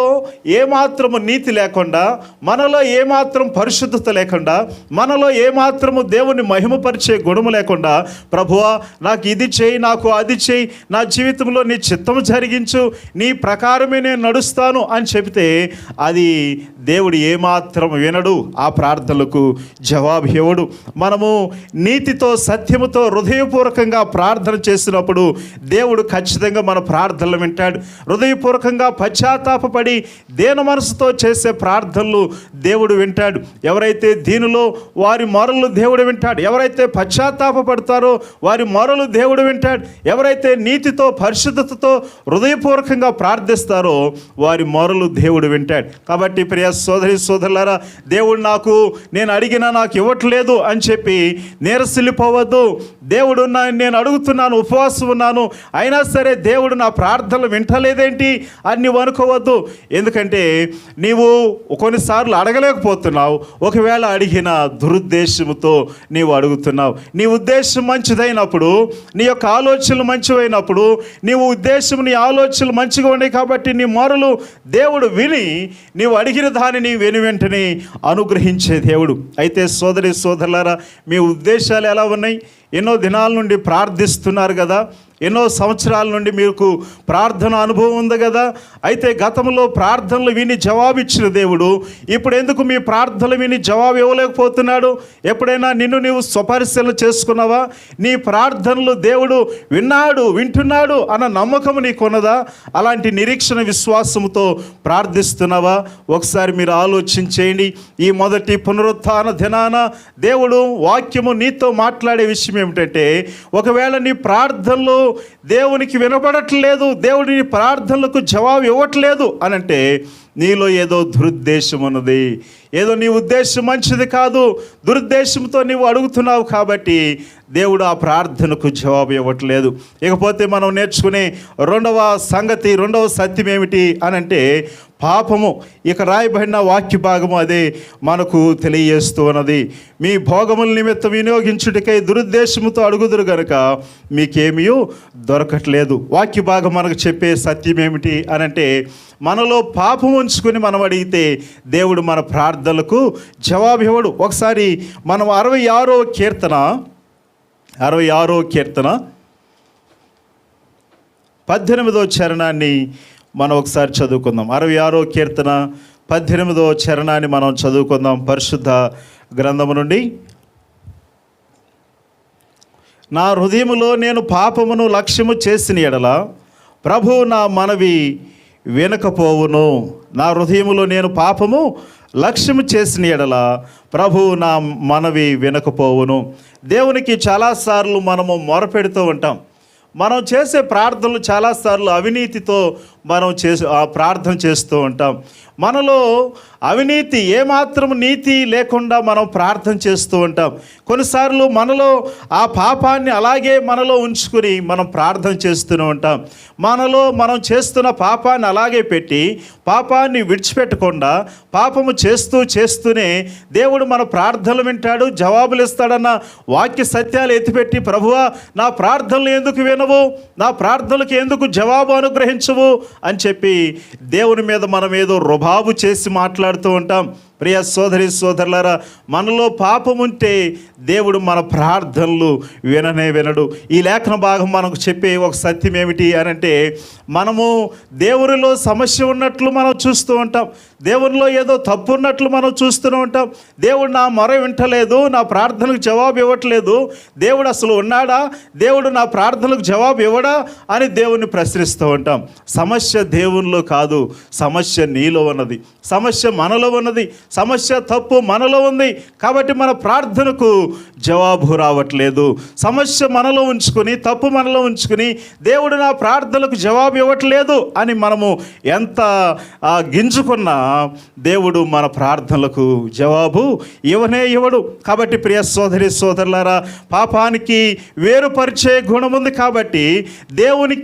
ఏమాత్రము నీతి లేకుండా, మనలో ఏమాత్రం పరిశుద్ధత లేకుండా, మనలో ఏమాత్రము దేవుని మహిమపరిచే గుణము లేకుండా, ప్రభువా నాకు ఇది చేయి, నాకు అది చేయి, నా జీవితంలో నీ చిత్తము జరిగించు, నీ ప్రకారమే నేను నడుస్తాను అని చెబితే అది దేవుడు ఏమాత్రం వినడు, ఆ ప్రార్థనలకు జవాబు ఇవ్వడు. మనము నీతితో, సత్యముతో, హృదయపూర్వకంగా ప్రార్థన చేసినప్పుడు దేవుడు ఖచ్చితంగా మన ప్రార్థనలు వింటాడు. హృదయపూర్వకంగా హృదయపూర్వకంగా పశ్చాత్తాపపడి దేన మనసుతో చేసే ప్రార్థనలు దేవుడు వింటాడు. ఎవరైతే దీనిలో వారి మొరలు దేవుడు వింటాడు. ఎవరైతే పశ్చాత్తాపపడతారో వారి మొరలు దేవుడు వింటాడు. ఎవరైతే నీతితో పరిశుద్ధతతో హృదయపూర్వకంగా ప్రార్థిస్తారో వారి మొరలు దేవుడు వింటాడు. కాబట్టి ప్రియ సోదరి సోదరులారా, దేవుడు నేను అడిగినా నాకు ఇవ్వట్లేదు అని చెప్పి నీరసిల్లిపోవద్దు. దేవుడు నేను అడుగుతున్నాను, ఉపవాసం ఉన్నాను, అయినా సరే దేవుడు నా ప్రార్థనలు వింటలేదేంటి అని నువ్వు అనుకోవద్దు. ఎందుకంటే నీవు కొన్నిసార్లు అడగలేకపోతున్నావు. ఒకవేళ అడిగిన దురుద్దేశంతో నీవు అడుగుతున్నావు. నీ ఉద్దేశం మంచిదైనప్పుడు, నీ యొక్క ఆలోచనలు మంచివైనప్పుడు, నీ ఆలోచనలు మంచిగా ఉన్నాయి కాబట్టి నీ మొరలు దేవుడు విని నీవు అడిగిన దానిని వెనువెంటనే అనుగ్రహించే దేవుడు. అయితే సోదరి సోదరులారా, మీ ఉద్దేశాలు ఎలా ఉన్నాయి? ఎన్నో దినాల నుండి ప్రార్థిస్తున్నారు కదా, ఎన్నో సంవత్సరాల నుండి మీకు ప్రార్థన అనుభవం ఉంది కదా. అయితే గతంలో ప్రార్థనలు విని జవాబిచ్చిన దేవుడు ఇప్పుడు ఎందుకు మీ ప్రార్థనలు విని జవాబు ఇవ్వలేకపోతున్నాడు? ఎప్పుడైనా నిన్ను నీవు స్వపరిశీలన చేసుకున్నావా? నీ ప్రార్థనలు దేవుడు వింటున్నాడు అన్న నమ్మకం నీకున్నదా? అలాంటి నిరీక్షణ విశ్వాసంతో ప్రార్థిస్తున్నావా? ఒకసారి మీరు ఆలోచించేయండి. ఈ మొదటి పునరుత్థాన దినాన దేవుడు వాక్యము నీతో మాట్లాడే విషయం ఏమిటంటే, ఒకవేళ నీ ప్రార్థనలు దేవునికి వినపడట్లేదు, దేవుడి నీ ప్రార్థనలకు జవాబు ఇవ్వట్లేదు అనంటే నీలో ఏదో దురుద్దేశం ఉన్నది. ఏదో నీ ఉద్దేశం మంచిది కాదు, దురుద్దేశంతో నీవు అడుగుతున్నావు కాబట్టి దేవుడు ఆ ప్రార్థనకు జవాబు ఇవ్వట్లేదు. ఇకపోతే మనం నేర్చుకునే రెండవ సత్యం ఏమిటి అనంటే పాపము. ఇక రాయబడిన వాక్య భాగము అదే మనకు తెలియజేస్తూ ఉన్నది. మీ భోగముల నిమిత్తం వినియోగించుటకై దురుద్దేశముతో అడుగుదురు గనుక మీకేమీ దొరకట్లేదు. వాక్య భాగం మనకు చెప్పే సత్యం ఏమిటి అనంటే, మనలో పాపం ఉంచుకొని మనం అడిగితే దేవుడు మన ప్రార్థనలకు జవాబు ఇవ్వడు. ఒకసారి మనం 66వ కీర్తన 18వ చరణాన్ని మనం ఒకసారి చదువుకుందాం. 66వ కీర్తన 18వ చరణాన్ని మనం చదువుకుందాం పరిశుద్ధ గ్రంథము నుండి. నా హృదయములో నేను పాపమును లక్ష్యము చేసిన ఎడల ప్రభు నా మనవి వినకపోవును. నా హృదయములో నేను పాపము లక్ష్యము చేసిన ఎడల ప్రభు నా మనవి వినకపోవును. దేవునికి చాలాసార్లు మనము మొరపెడుతూ ఉంటాం. మనం చేసే ప్రార్థనలు చాలాసార్లు అవినీతితో మనం ప్రార్థన చేస్తూ ఉంటాం. మనలో అవినీతి, ఏమాత్రం నీతి లేకుండా మనం ప్రార్థన చేస్తూ ఉంటాం. కొన్నిసార్లు మనలో ఆ పాపాన్ని అలాగే మనలో ఉంచుకుని మనం ప్రార్థన చేస్తూనే ఉంటాం. మనం చేస్తున్న పాపాన్ని అలాగే పెట్టి పాపాన్ని విడిచిపెట్టకుండా పాపము చేస్తూనే దేవుడు మన ప్రార్థనలు వింటాడు, జవాబులు ఇస్తాడన్న వాక్య సత్యాలు ఎత్తిపెట్టి, ప్రభువా నా ప్రార్థనలు ఎందుకు వినవు, నా ప్రార్థనలకు ఎందుకు జవాబు అనుగ్రహించవు అని చెప్పి దేవుని మీద మనం ఏదో రుబాబు చేసి మాట్లాడుతూ ఉంటాం. ప్రియ సోదరి సోదరులారా, మనలో పాపం ఉంటే దేవుడు మన ప్రార్థనలు వినడు. ఈ లేఖన భాగం మనకు చెప్పే ఒక సత్యం ఏమిటి అని అంటే, మనము దేవునిలో సమస్య ఉన్నట్లు మనం చూస్తూ ఉంటాం, దేవునిలో ఏదో తప్పు ఉన్నట్లు మనం చూస్తూనే ఉంటాం. దేవుడు నా మొర వింటలేదు, నా ప్రార్థనలకు జవాబు ఇవ్వట్లేదు, దేవుడు అసలు ఉన్నాడా, దేవుడు నా ప్రార్థనలకు జవాబు ఇవ్వడా అని దేవుణ్ణి ప్రశ్నిస్తూ ఉంటాం. సమస్య దేవునిలో కాదు, సమస్య నీలో ఉన్నది, సమస్య మనలో ఉన్నది, సమస్య తప్పు మనలో ఉంది. కాబట్టి మన ప్రార్థనకు జవాబు రావట్లేదు. సమస్య మనలో ఉంచుకొని, తప్పు మనలో ఉంచుకొని దేవుడు నా ప్రార్థనలకు జవాబు ఇవ్వట్లేదు అని మనము ఎంత గింజుకున్నా దేవుడు మన ప్రార్థనలకు జవాబు ఇవ్వడు. కాబట్టి ప్రియ సోదరి సోదరులారా, పాపానికి వేరుపరిచే గుణం ఉంది కాబట్టి దేవుని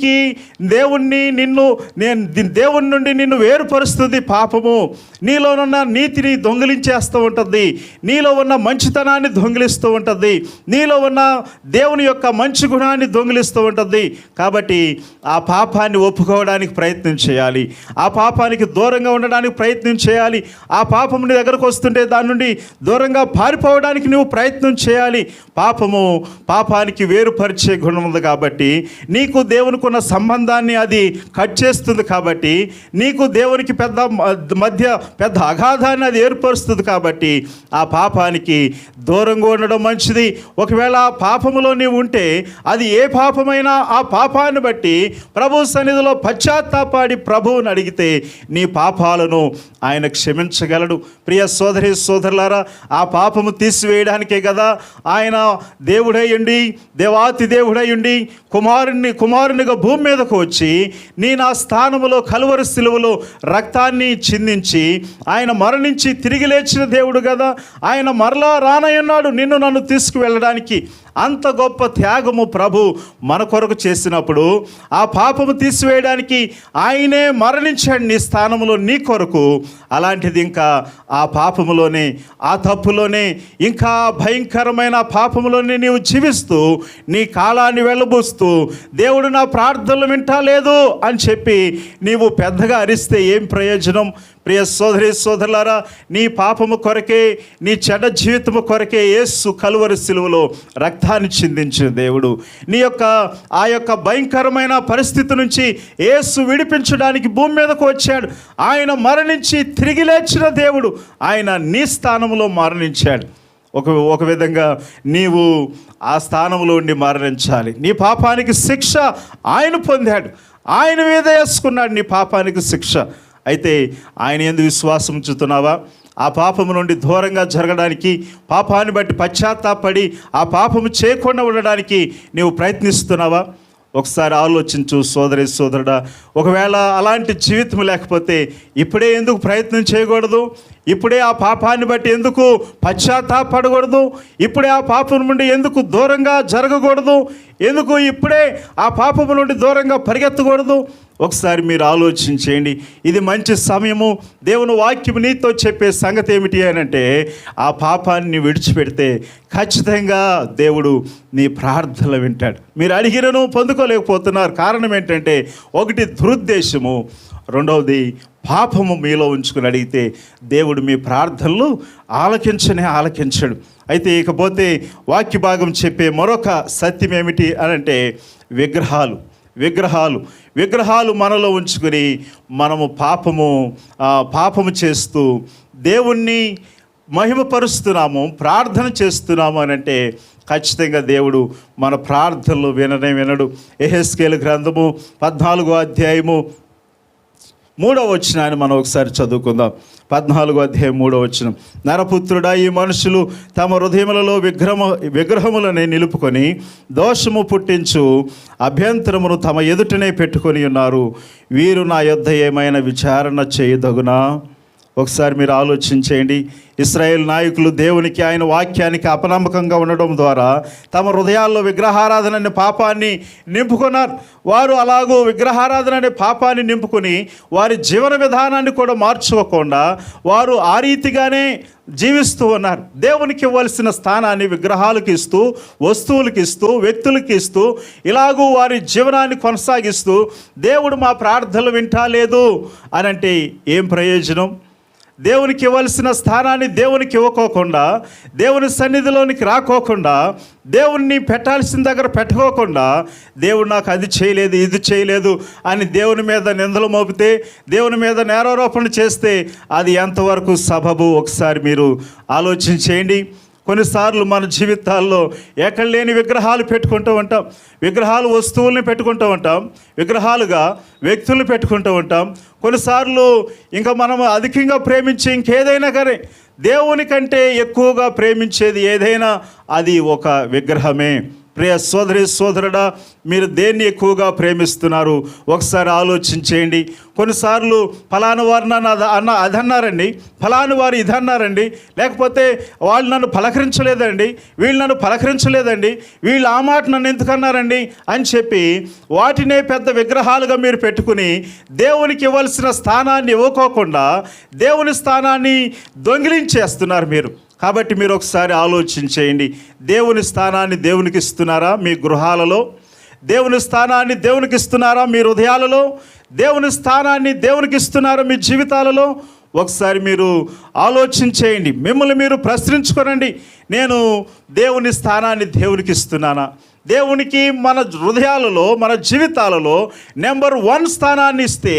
నుండి నిన్ను వేరుపరుస్తుంది పాపము. నీలో ఉన్న నీతిని దొంగిలించేస్తూ ఉంటుంది, నీలో ఉన్న మంచితనాన్ని దొంగిలిస్తూ ఉంటుంది, నీలో ఉన్న దేవుని యొక్క మంచి గుణాన్ని దొంగిలిస్తూ ఉంటుంది. కాబట్టి ఆ పాపాన్ని ఒప్పుకోవడానికి ప్రయత్నం చేయాలి, ఆ పాపానికి దూరంగా ఉండడానికి ప్రయత్నం చేయాలి. ఆ పాపం నీ దగ్గరకు వస్తుంటే దాని నుండి దూరంగా పారిపోవడానికి నువ్వు ప్రయత్నం చేయాలి. పాపానికి వేరుపరిచే గుణం ఉంది కాబట్టి, నీకు దేవునికి ఉన్న సంబంధాన్ని అది కట్ చేస్తుంది కాబట్టి, నీకు దేవునికి మధ్య పెద్ద అగాధాన్ని అది ఏర్పరుస్తుంది కాబట్టి, ఆ పాపానికి దూరంగా ఉండడం మంచిది. ఒకవేళ ఆ పాపములో నీవు ఉంటే అది ఏ పాపమైనా ఆ పాపాన్ని బట్టి ప్రభు సన్నిధిలో పశ్చాత్తాపడి ప్రభువుని అడిగితే నీ పాపాలను ఆయన క్షమించగలడు. ప్రియ సోదరి సోదరులారా, ఆ పాపము తీసివేయడానికే కదా ఆయన దేవుడయ్యుండి, దేవాతి దేవుడయ్యుండి కుమారునిగా భూమి మీదకు వచ్చి నా స్థానములో కలువరి శిలువలో రక్తాన్ని చిందించి ఆయన మరణించి తిరిగి లేచిన దేవుడు కదా. ఆయన మరలా రానయ్యున్నాడు నిన్ను నన్ను తీసుకువెళ్ళడానికి. అంత గొప్ప త్యాగము ప్రభు మన కొరకు చేసినప్పుడు ఆ పాపము తీసివేయడానికి ఆయనే మరణించాడు నీ స్థానంలో నీ కొరకు. అలాంటిది ఇంకా ఆ పాపములోనే, ఆ తప్పులోనే, ఇంకా భయంకరమైన పాపములోనే నీవు జీవిస్తూ నీ కాలాన్ని వెళ్ళబూస్తూ దేవుడు నా ప్రార్థనలు వింటలేదు అని చెప్పి నీవు పెద్దగా అరిస్తే ఏం ప్రయోజనం? ప్రియ సోదరి సోదరులారా, నీ పాపము కొరకే, నీ చెడ్డ జీవితము కొరకే యేసు కలువరి శిలువలో రక్తాన్ని చిందించిన దేవుడు. ఆ యొక్క భయంకరమైన పరిస్థితి నుంచి యేసు విడిపించడానికి భూమి మీదకు వచ్చాడు. ఆయన మరణించి తిరిగి లేచిన దేవుడు. ఆయన నీ స్థానంలో మరణించాడు. ఒక విధంగా నీవు ఆ స్థానంలో ఉండి మరణించాలి. నీ పాపానికి శిక్ష ఆయన పొందాడు. ఆయన మీద వేసుకున్నాడు నీ పాపానికి శిక్ష. అయితే ఆయన యందు విశ్వాసం ఉంచుతున్నావా? ఆ పాపము నుండి దూరంగా జరగడానికి, పాపాన్ని బట్టి పశ్చాత్తాపడి ఆ పాపము చేయకుండా ఉండడానికి నీవు ప్రయత్నిస్తున్నావా? ఒకసారి ఆలోచించు సోదరి సోదరుడా. ఒకవేళ అలాంటి జీవితం లేకపోతే ఇప్పుడే ఎందుకు ప్రయత్నం చేయకూడదు? ఇప్పుడే ఆ పాపాన్ని బట్టి ఎందుకు పశ్చాత్తాపడకూడదు? ఇప్పుడే ఆ పాపం నుండి ఎందుకు దూరంగా జరగకూడదు? ఎందుకు ఇప్పుడే ఆ పాపం నుండి దూరంగా పరిగెత్తకూడదు? ఒకసారి మీరు ఆలోచించేయండి. ఇది మంచి సమయము. దేవుని వాక్యం నీతో చెప్పే సంగతి ఏమిటి అంటే, ఆ పాపాన్ని విడిచిపెడితే ఖచ్చితంగా దేవుడు నీ ప్రార్థనలు వింటాడు. మీరు అడిగినను పొందుకోలేకపోతున్నారు. కారణం ఏంటంటే, ఒకటి దురుద్దేశము, రెండవది పాపము మీలో ఉంచుకుని అడిగితే దేవుడు మీ ప్రార్థనలు ఆలకించడు. అయితే ఇకపోతే వాక్య భాగం చెప్పే మరొక సత్యం ఏమిటి అనంటే, విగ్రహాలు మనలో ఉంచుకొని మనము పాపము చేస్తూ దేవుణ్ణి మహిమపరుస్తున్నాము, ప్రార్థన చేస్తున్నాము అనంటే ఖచ్చితంగా దేవుడు మన ప్రార్థనలు వినడు. యెహెజ్కేలు గ్రంథము 14వ అధ్యాయము 3వ వచనాన్ని మనం ఒకసారి చదువుకుందాం. 14వ అధ్యాయం 3వ వచనం. నరపుత్రుడా, ఈ మనుషులు తమ హృదయములలో విగ్రహములనే నిలుపుకొని దోషము పుట్టించు అభ్యంతరమును తమ ఎదుటనే పెట్టుకొని ఉన్నారు. వీరు నా యొద్ద ఏమైనా విచారణ చేయదగునా? ఒకసారి మీరు ఆలోచించేయండి. ఇశ్రాయేల్ నాయకులు దేవునికి, ఆయన వాక్యానికి అపనమ్మకంగా ఉండడం ద్వారా తమ హృదయాల్లో విగ్రహారాధన అనే పాపాన్ని నింపుకున్నారు. వారు అలాగూ విగ్రహారాధన అనే పాపాన్ని నింపుకొని వారి జీవన విధానాన్ని కూడా మార్చుకోకుండా వారు ఆ రీతిగానే జీవిస్తూ ఉన్నారు. దేవునికి ఇవ్వాల్సిన స్థానాన్ని విగ్రహాలకు ఇస్తూ, వస్తువులకు ఇస్తూ, వ్యక్తులకు ఇస్తూ, ఇలాగూ వారి జీవనాన్ని కొనసాగిస్తూ దేవుడు మా ప్రార్థనలు వింటలేదు అని అంటే ఏం ప్రయోజనం? దేవునికి ఇవ్వాల్సిన స్థానాన్ని దేవునికి ఇవ్వకోకుండా, దేవుని సన్నిధిలోనికి రాకోకుండా, దేవుణ్ణి పెట్టాల్సిన దగ్గర పెట్టుకోకుండా, దేవుడు నాకు అది చేయలేదు, ఇది చేయలేదు అని దేవుని మీద నిందలు మోపితే, దేవుని మీద నేరారోపణ చేస్తే అది ఎంతవరకు సబబు? ఒకసారి మీరు ఆలోచించేయండి. కొన్నిసార్లు మన జీవితాల్లో ఎక్కడ లేని విగ్రహాలు పెట్టుకుంటూ ఉంటాం. విగ్రహాలు వస్తువుల్ని పెట్టుకుంటూ ఉంటాం, విగ్రహాలుగా వ్యక్తులను పెట్టుకుంటూ ఉంటాం. కొన్నిసార్లు ఇంకా మనం అధికంగా ప్రేమించే ఇంకేదైనా కానీ, దేవుని కంటే ఎక్కువగా ప్రేమించేది ఏదైనా అది ఒక విగ్రహమే. ప్రియ సోదరి సోదరుడా, మీరు దేన్ని ఎక్కువగా ప్రేమిస్తున్నారు? ఒకసారి ఆలోచించేయండి. కొన్నిసార్లు ఫలానా వారు నన్ను అదన్నారండి, ఫలాని వారు ఇదన్నారండి, లేకపోతే వాళ్ళు నన్ను పలకరించలేదండి, వీళ్ళు నన్ను పలకరించలేదండి, వీళ్ళు ఆ మాట నన్ను ఎందుకన్నారండి అని చెప్పి వాటినే పెద్ద విగ్రహాలుగా మీరు పెట్టుకుని దేవునికి ఇవ్వాల్సిన స్థానాన్ని ఇవ్వకోకుండా దేవుని స్థానాన్ని దొంగిలించేస్తున్నారు మీరు. కాబట్టి మీరు ఒకసారి ఆలోచించేయండి. దేవుని స్థానాన్ని దేవునికి ఇస్తున్నారా మీ గృహాలలో? దేవుని స్థానాన్ని దేవునికి ఇస్తున్నారా మీ హృదయాలలో? దేవుని స్థానాన్ని దేవునికి ఇస్తున్నారా మీ జీవితాలలో? ఒకసారి మీరు ఆలోచించేయండి, మిమ్మల్ని మీరు ప్రశ్నించుకోనండి. నేను దేవుని స్థానాన్ని దేవునికి ఇస్తున్నానా? దేవునికి మన హృదయాలలో, మన జీవితాలలో నెంబర్ 1 స్థానాన్ని ఇస్తే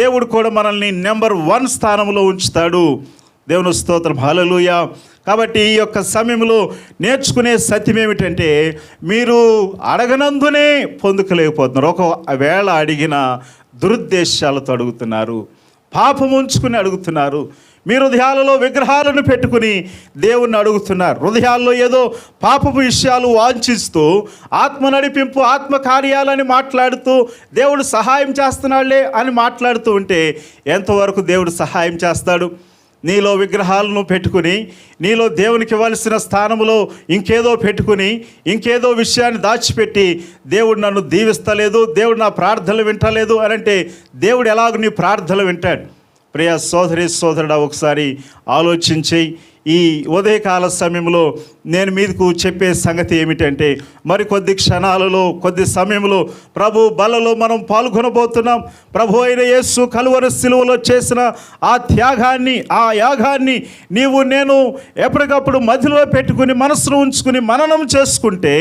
దేవుడు కూడా మనల్ని నెంబర్ 1 స్థానంలో ఉంచుతాడు. దేవుని స్తోత్రం, హల్లెలూయా. కాబట్టి ఈ యొక్క సమయంలో నేర్చుకునే సత్యం ఏమిటంటే, మీరు అడగనందునే పొందుకోలేకపోతున్నారు. ఒకవేళ అడిగిన దురుద్దేశాలతో అడుగుతున్నారు, పాపం ఉంచుకుని అడుగుతున్నారు. మీ హృదయాలలో విగ్రహాలను పెట్టుకుని దేవుణ్ణి అడుగుతున్నారు. హృదయాల్లో ఏదో పాపపు విషయాలు వాంఛిస్తూ, ఆత్మ నడిపింపు, ఆత్మ కార్యాలని మాట్లాడుతూ, దేవుడు సహాయం చేస్తున్నాడులే అని మాట్లాడుతూ ఉంటే ఎంతవరకు దేవుడు సహాయం చేస్తాడు? నీలో విగ్రహాలను పెట్టుకుని, నీలో దేవునికి ఇవ్వాల్సిన స్థానంలో ఇంకేదో పెట్టుకుని, ఇంకేదో విషయాన్ని దాచిపెట్టి, దేవుడు నన్ను దీవిస్తలేదు, దేవుడు నా ప్రార్థనలు వింటలేదు అని అంటే దేవుడు ఎలాగ నీ ప్రార్థనలు వింటాడు? ప్రియ సోదరి సోదరుడా, ఒకసారి ఆలోచించి ఈ ఉదయకాల సమయంలో నేను మీకు చెప్పే సంగతి ఏమిటంటే, మరి కొద్ది క్షణాలలో, కొద్ది సమయంలో ప్రభు బలలో మనం పాల్గొనబోతున్నాం. ప్రభు అయిన యేసు కలువరి శిలువలో చేసిన ఆ త్యాగాన్ని, ఆ యాగాన్ని నీవు నేను ఎప్పటికప్పుడు మధ్యలో పెట్టుకుని, మనసును ఉంచుకుని మననం చేసుకుంటే,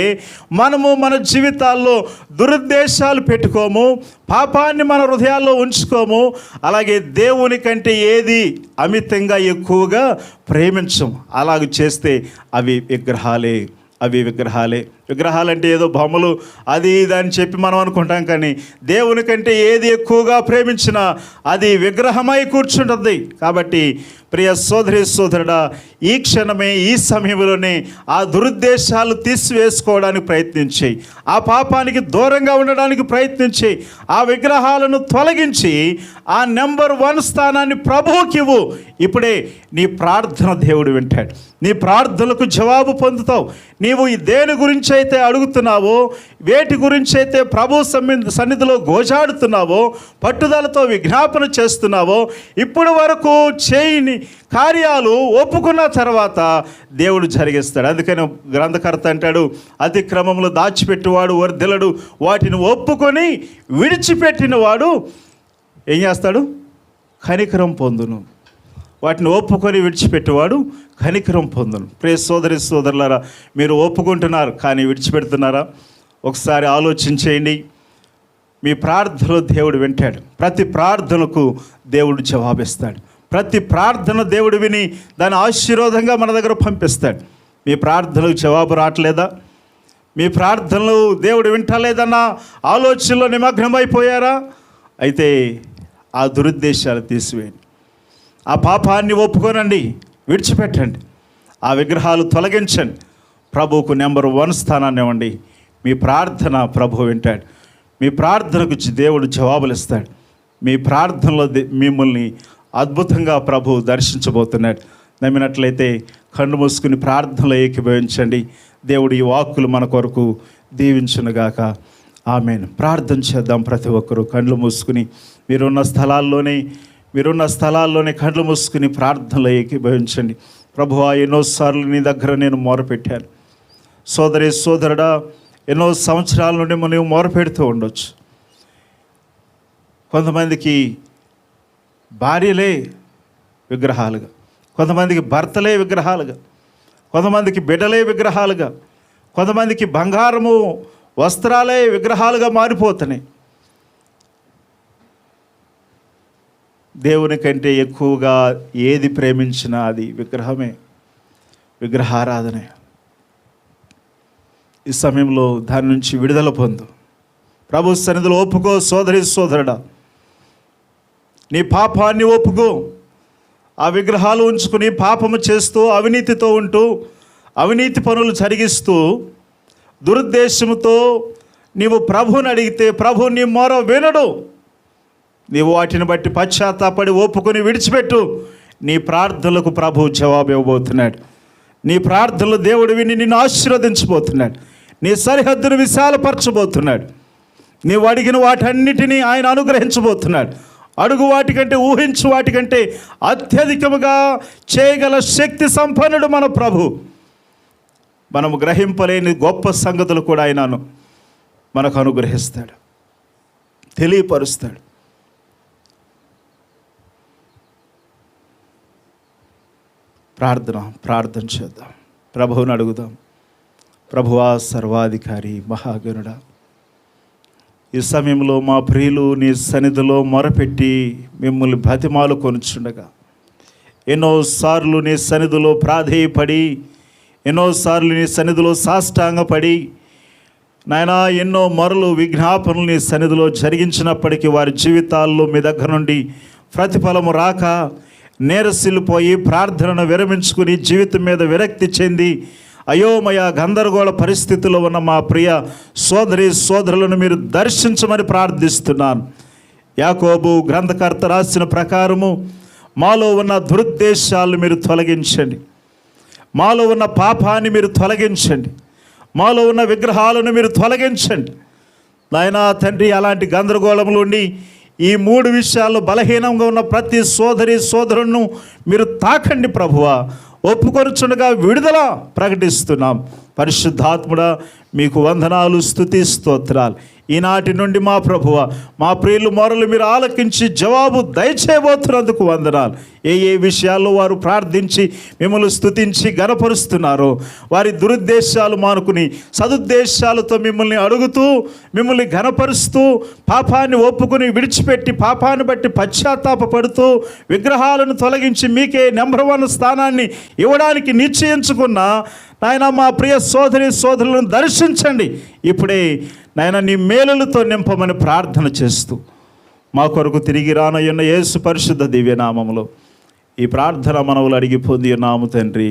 మనము మన జీవితాల్లో దురుద్దేశాలు పెట్టుకోము, పాపాన్ని మన హృదయాల్లో ఉంచుకోము. అలాగే దేవుని కంటే ఏది అమితంగా ఎక్కువగా ప్రేమించం. అలాగ చేస్తే అవి విగ్రహాలే. విగ్రహాలంటే ఏదో బొమ్మలు అది ఇది అని చెప్పి మనం అనుకుంటాం, కానీ దేవుని కంటే ఏది ఎక్కువగా ప్రేమించినా అది విగ్రహమై కూర్చుంటుంది. కాబట్టి ప్రియ సోదరి సోదరుడా, ఈ క్షణమే, ఈ సమయంలోనే ఆ దురుద్దేశాలు తీసివేసుకోవడానికి ప్రయత్నించి, ఆ పాపానికి దూరంగా ఉండడానికి ప్రయత్నించి, ఆ విగ్రహాలను తొలగించి ఆ నెంబర్ 1 స్థానాన్ని ప్రభువుకి ఇవ్వు. ఇప్పుడే నీ ప్రార్థన దేవుడు వింటాడు. నీ ప్రార్థనలకు జవాబు పొందుతావు. నీవు దేని గురించి అయితే అడుగుతున్నావో, వేటి గురించి అయితే ప్రభు సన్నిధిలో గోజాడుతున్నావో, పట్టుదలతో విజ్ఞాపన చేస్తున్నావో, ఇప్పుడు వరకు చేయని కార్యాలు ఒప్పుకున్న తర్వాత దేవుడు జరిగిస్తాడు. అందుకని గ్రంథకర్త అంటాడు, అతిక్రమములు దాచిపెట్టువాడు వర్ధిల్లడు, వాటిని ఒప్పుకొని విడిచిపెట్టిన వాడు ఏం చేస్తాడు? కనికరం పొందును. వాటిని ఒప్పుకొని విడిచిపెట్టేవాడు కనికరం పొందును. ప్రియ సోదరి సోదరులారా, మీరు ఒప్పుకుంటున్నారు కానీ విడిచిపెడుతున్నారా? ఒకసారి ఆలోచించేయండి. మీ ప్రార్థనలో దేవుడు వింటాడు. ప్రతి ప్రార్థనకు దేవుడు జవాబిస్తాడు. ప్రతి ప్రార్థన దేవుడు విని దాని ఆశీర్వాదంగా మన దగ్గర పంపిస్తాడు. మీ ప్రార్థనలకు జవాబు రావట్లేదా? మీ ప్రార్థనలు దేవుడు వింటలేదన్న ఆలోచనలో నిమగ్నమైపోయారా? అయితే ఆ దురుద్దేశాలు తీసివేయండి. ఆ పాపాన్ని ఒప్పుకోనండి, విడిచిపెట్టండి. ఆ విగ్రహాలు తొలగించండి. ప్రభువుకు నెంబర్ 1 స్థానాన్ని ఇవ్వండి. మీ ప్రార్థన ప్రభు వింటాడు. మీ ప్రార్థనకు దేవుడు జవాబులు ఇస్తాడు. మీ ప్రార్థనలో మిమ్మల్ని అద్భుతంగా ప్రభు దర్శించబోతున్నాడు. నమ్మినట్లయితే కళ్ళు మూసుకుని ప్రార్థనలో ఏకీభవించండి. దేవుడు ఈ వాక్కులు మన కొరకు దీవించునుగాక. ఆమేన్. ప్రార్థన చేద్దాం. ప్రతి ఒక్కరూ కళ్ళు మూసుకుని మీరున్న స్థలాల్లోనే కళ్ళు మూసుకుని ప్రార్థనలో ఏకీభవించండి. ప్రభువా, ఎన్నోసార్లు నీ దగ్గర నేను మొరపెట్టాను. సోదరి సోదరుడా, ఎన్నో సంవత్సరాల నుండి మనం మొరపెడుతూ ఉండొచ్చు. కొంతమందికి భార్యలే విగ్రహాలుగా, కొంతమందికి భర్తలే విగ్రహాలుగా, కొంతమందికి బిడ్డలే విగ్రహాలుగా, కొంతమందికి బంగారము వస్త్రాలే విగ్రహాలుగా మారిపోతున్నాయి. దేవుని కంటే ఎక్కువగా ఏది ప్రేమించినా అది విగ్రహమే, విగ్రహారాధనే. ఈ సమయంలో దాని నుంచి విడుదల పొందు. ప్రభు సన్నిధిలో ఒప్పుకో. సోదరి సోదరుడా, నీ పాపాన్ని ఒప్పుకో. ఆ విగ్రహాలు ఉంచుకుని పాపము చేస్తూ, అవినీతితో ఉంటూ, అవినీతి పనులు జరిగిస్తూ, దురుద్దేశంతో నీవు ప్రభువుని అడిగితే ప్రభు నీ మొర వినడు. నీవు వాటిని బట్టి పశ్చాత్తాపడి ఒప్పుకొని విడిచిపెట్టు. నీ ప్రార్థనలకు ప్రభు జవాబు ఇవ్వబోతున్నాడు. నీ ప్రార్థనలు దేవుడు విని నిన్ను ఆశీర్వదించబోతున్నాడు. నీ సరిహద్దును విశాలపరచబోతున్నాడు. నీవు అడిగిన వాటన్నిటినీ ఆయన అనుగ్రహించబోతున్నాడు. అడుగు వాటికంటే, ఊహించు వాటికంటే అత్యధికముగా చేయగల శక్తి సంపన్నుడు మన ప్రభు. మనము గ్రహింపలేని గొప్ప సంగతులు కూడా ఆయన మనకు అనుగ్రహిస్తాడు, తెలియపరుస్తాడు. ప్రార్థన చేద్దాం. ప్రభువుని అడుగుదాం. ప్రభువా, సర్వాధికారి, మహాగణుడా, ఈ సమయంలో మా ప్రియులు నీ సన్నిధిలో మొరపెట్టి మిమ్మల్ని బతిమాలు కొనుచుండగా ఎన్నోసార్లు నీ సన్నిధిలో ప్రాధేయపడి, ఎన్నోసార్లు నీ సన్నిధిలో సాష్టాంగపడి, నాయనా ఎన్నో మొరలు విజ్ఞాపనలు నీ సన్నిధిలో జరిగించినప్పటికీ వారి జీవితాల్లో మీ దగ్గర నుండి ప్రతిఫలము రాక నేరసిల్లిపోయి ప్రార్థనను విరమించుకుని జీవితం మీద విరక్తి చెంది అయోమయ గందరగోళ పరిస్థితుల్లో ఉన్న మా ప్రియ సోదరులను మీరు దర్శించమని ప్రార్థిస్తున్నాను. యాకోబు గ్రంథకర్త రాసిన ప్రకారము మాలో ఉన్న దురుద్దేశాలను మీరు తొలగించండి, మాలో ఉన్న పాపాన్ని మీరు తొలగించండి, మాలో ఉన్న విగ్రహాలను మీరు తొలగించండి. నాయనా తండ్రి, అలాంటి గందరగోళంలో ఉండి ఈ 3 విషయాల్లో బలహీనంగా ఉన్న ప్రతి సోదరులను మీరు తాకండి ప్రభువా. ఒప్పుకొనుచుండగా విడుదల ప్రకటిస్తున్నాం. పరిశుద్ధాత్ముడా, మీకు వందనాలు, స్తుతి, స్తోత్రాలు. ఈనాటి నుండి మా ప్రభువ, మా ప్రియులు మొరలు మీరు ఆలకించి జవాబు దయచేయబోతున్నందుకు వందనాలు. ఏ విషయాల్లో వారు ప్రార్థించి మిమ్మల్ని స్తుతించి గణపరుస్తున్నారో వారి దురుద్దేశాలు మానుకుని సదుద్దేశాలతో మిమ్మల్ని అడుగుతూ, మిమ్మల్ని గణపరుస్తూ, పాపాన్ని ఒప్పుకుని విడిచిపెట్టి పాపాన్ని బట్టి పశ్చాత్తాపడుతూ విగ్రహాలను తొలగించి మీకే నెంబర్ 1 స్థానాన్ని ఇవ్వడానికి నిశ్చయించుకున్న నాయన మా ప్రియ సోదరులను దర్శించండి. ఇప్పుడే నాయన నీ మేలులతో నింపమని ప్రార్థన చేస్తూ మా కొరకు తిరిగి రానయ్యున్న యేసు పరిశుద్ధ దివ్యనామములో ఈ ప్రార్థన మనవులు అడిగి పొంది ఉన్నాము తండ్రి.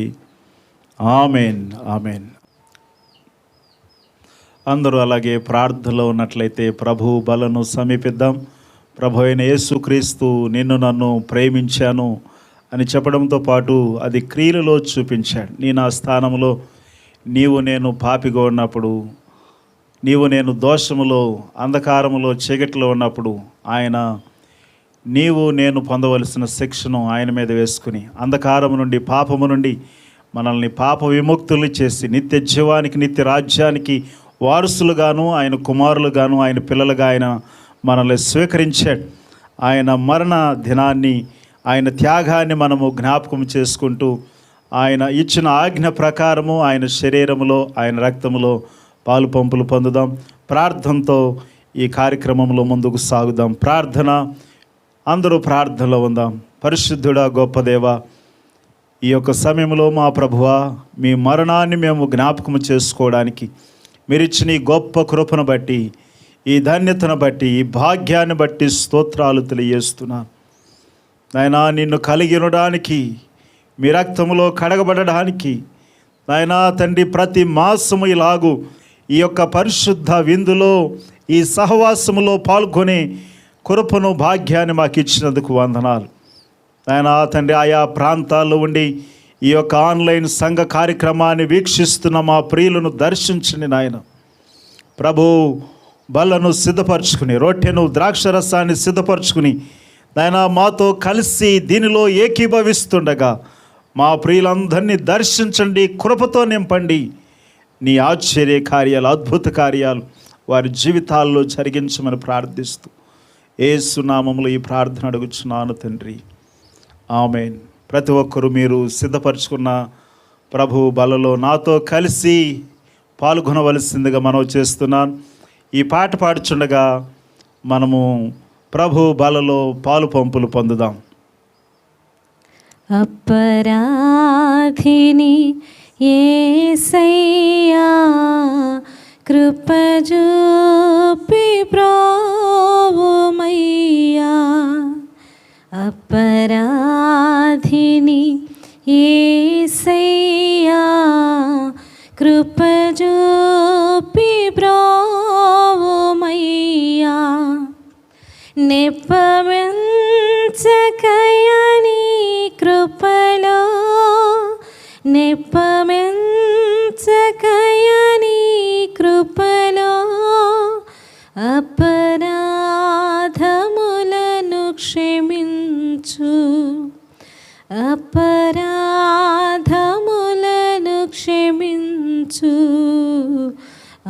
Amen, amen. అందరూ అలాగే ప్రార్థనలో ఉన్నట్లయితే ప్రభు బలను సమీపిద్దాం. ప్రభు అయిన యేసుక్రీస్తు నిన్ను నన్ను ప్రేమించాను అని చెప్పడంతో పాటు అది క్రియలలో చూపించాడు. నీ నా స్థానంలో నీవు నేను పాపిగా ఉన్నప్పుడు, నీవు నేను దోషములో అంధకారములో చీకటిలో ఉన్నప్పుడు ఆయన నీవు నేను పొందవలసిన శిక్షను ఆయన మీద వేసుకుని అంధకారము నుండి పాపము నుండి మనల్ని పాప విముక్తులు చేసి నిత్య జీవానికి నిత్య రాజ్యానికి వారసులుగాను ఆయన కుమారులుగాను ఆయన పిల్లలుగా ఆయన మనల్ని స్వీకరించాడు. ఆయన మరణ దినాన్ని ఆయన త్యాగాన్ని మనము జ్ఞాపకం చేసుకుంటూ ఆయన ఇచ్చిన ఆజ్ఞ ప్రకారము ఆయన శరీరములో ఆయన రక్తములో పాలు పంపులు పొందుదాం. ప్రార్థనతో ఈ కార్యక్రమంలో ముందుకు సాగుదాం. ప్రార్థన, అందరూ ప్రార్థనలో ఉందాం. పరిశుద్ధుడా, గొప్ప దేవా, ఈ యొక్క సమయంలో మా ప్రభువా, మీ మరణాన్ని మేము జ్ఞాపకం చేసుకోవడానికి మీరిచ్చిన ఈ గొప్ప కృపను బట్టి, ఈ ధన్యతను బట్టి, ఈ భాగ్యాన్ని బట్టి స్తోత్రాలు తెలియజేస్తున్నాను. నాయనా, నిన్ను కలిగి ఉండడానికి, మీ రక్తములో కడగబడడానికి నాయనా తండ్రి, ప్రతి మాసము ఇలాగూ ఈ యొక్క పరిశుద్ధ విందులో ఈ సహవాసములో పాల్గొనే కృపను భాగ్యాన్ని మాకు ఇచ్చినందుకు వందనాలు. నాయనా తండ్రి, ఆయా ప్రాంతాల్లో ఉండి ఈ యొక్క ఆన్లైన్ సంఘ కార్యక్రమాన్ని వీక్షిస్తున్న మా ప్రియులను దర్శించండి నాయన. ప్రభు బలను సిద్ధపరచుకుని, రొట్టెను ద్రాక్షరసాన్ని సిద్ధపరచుకుని నాయనా మాతో కలిసి దీనిలో ఏకీభవిస్తుండగా మా ప్రియులందరినీ దర్శించండి, కృపతో నింపండి. నీ ఆశ్చర్య కార్యాలు, అద్భుత కార్యాలు వారి జీవితాల్లో జరిగించమని ప్రార్థిస్తూ యేసు నామములో ఈ ప్రార్థన అడుగుచున్నాను తండ్రి. ఆమెన్. ప్రతి ఒక్కరూ మీరు సిద్ధపరచుకున్న ప్రభు బలలో నాతో కలిసి పాల్గొనవలసిందిగా మనవి చేస్తున్నాను. ఈ పాట పాడుచుండగా మనము ప్రభు బలలో పాలు పంపులు పొందుదాం. అపరాధిని యేసయ్యా, కృప చూపి బ్రోవుమయ్యా. అపరాధిని యేసయ్యా, కృప చూపి బ్రోవుమయ్యా. నెప్పమెంచకయని కృపలో, నెప్పమెంచకయని కృపలో అపరాధములను క్షమించు, అపరాధములను క్షమించు.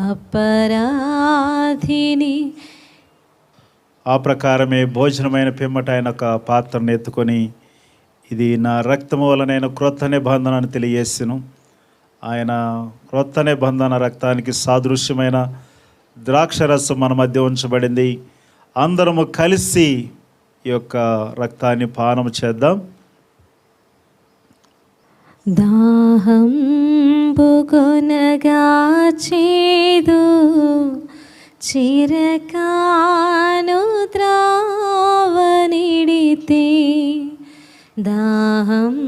అపరాధిని. ఆ ప్రకారమే భోజనమైన పిమ్మట ఆయన ఒక పాత్రను ఎత్తుకొని ఇది నా రక్తము వలన క్రొత్త నిబంధనను తెలియజేసెను. ఆయన క్రొత్త నిబంధన రక్తానికి సాదృశ్యమైన ద్రాక్షరసం మన మధ్య ఉంచబడింది. అందరము కలిసి ఈ యొక్క రక్తాన్ని పానం చేద్దాం. దాహంబుగొనగా చేదు చిరకాను త్రావనిడితే, దాహంబుగొనగా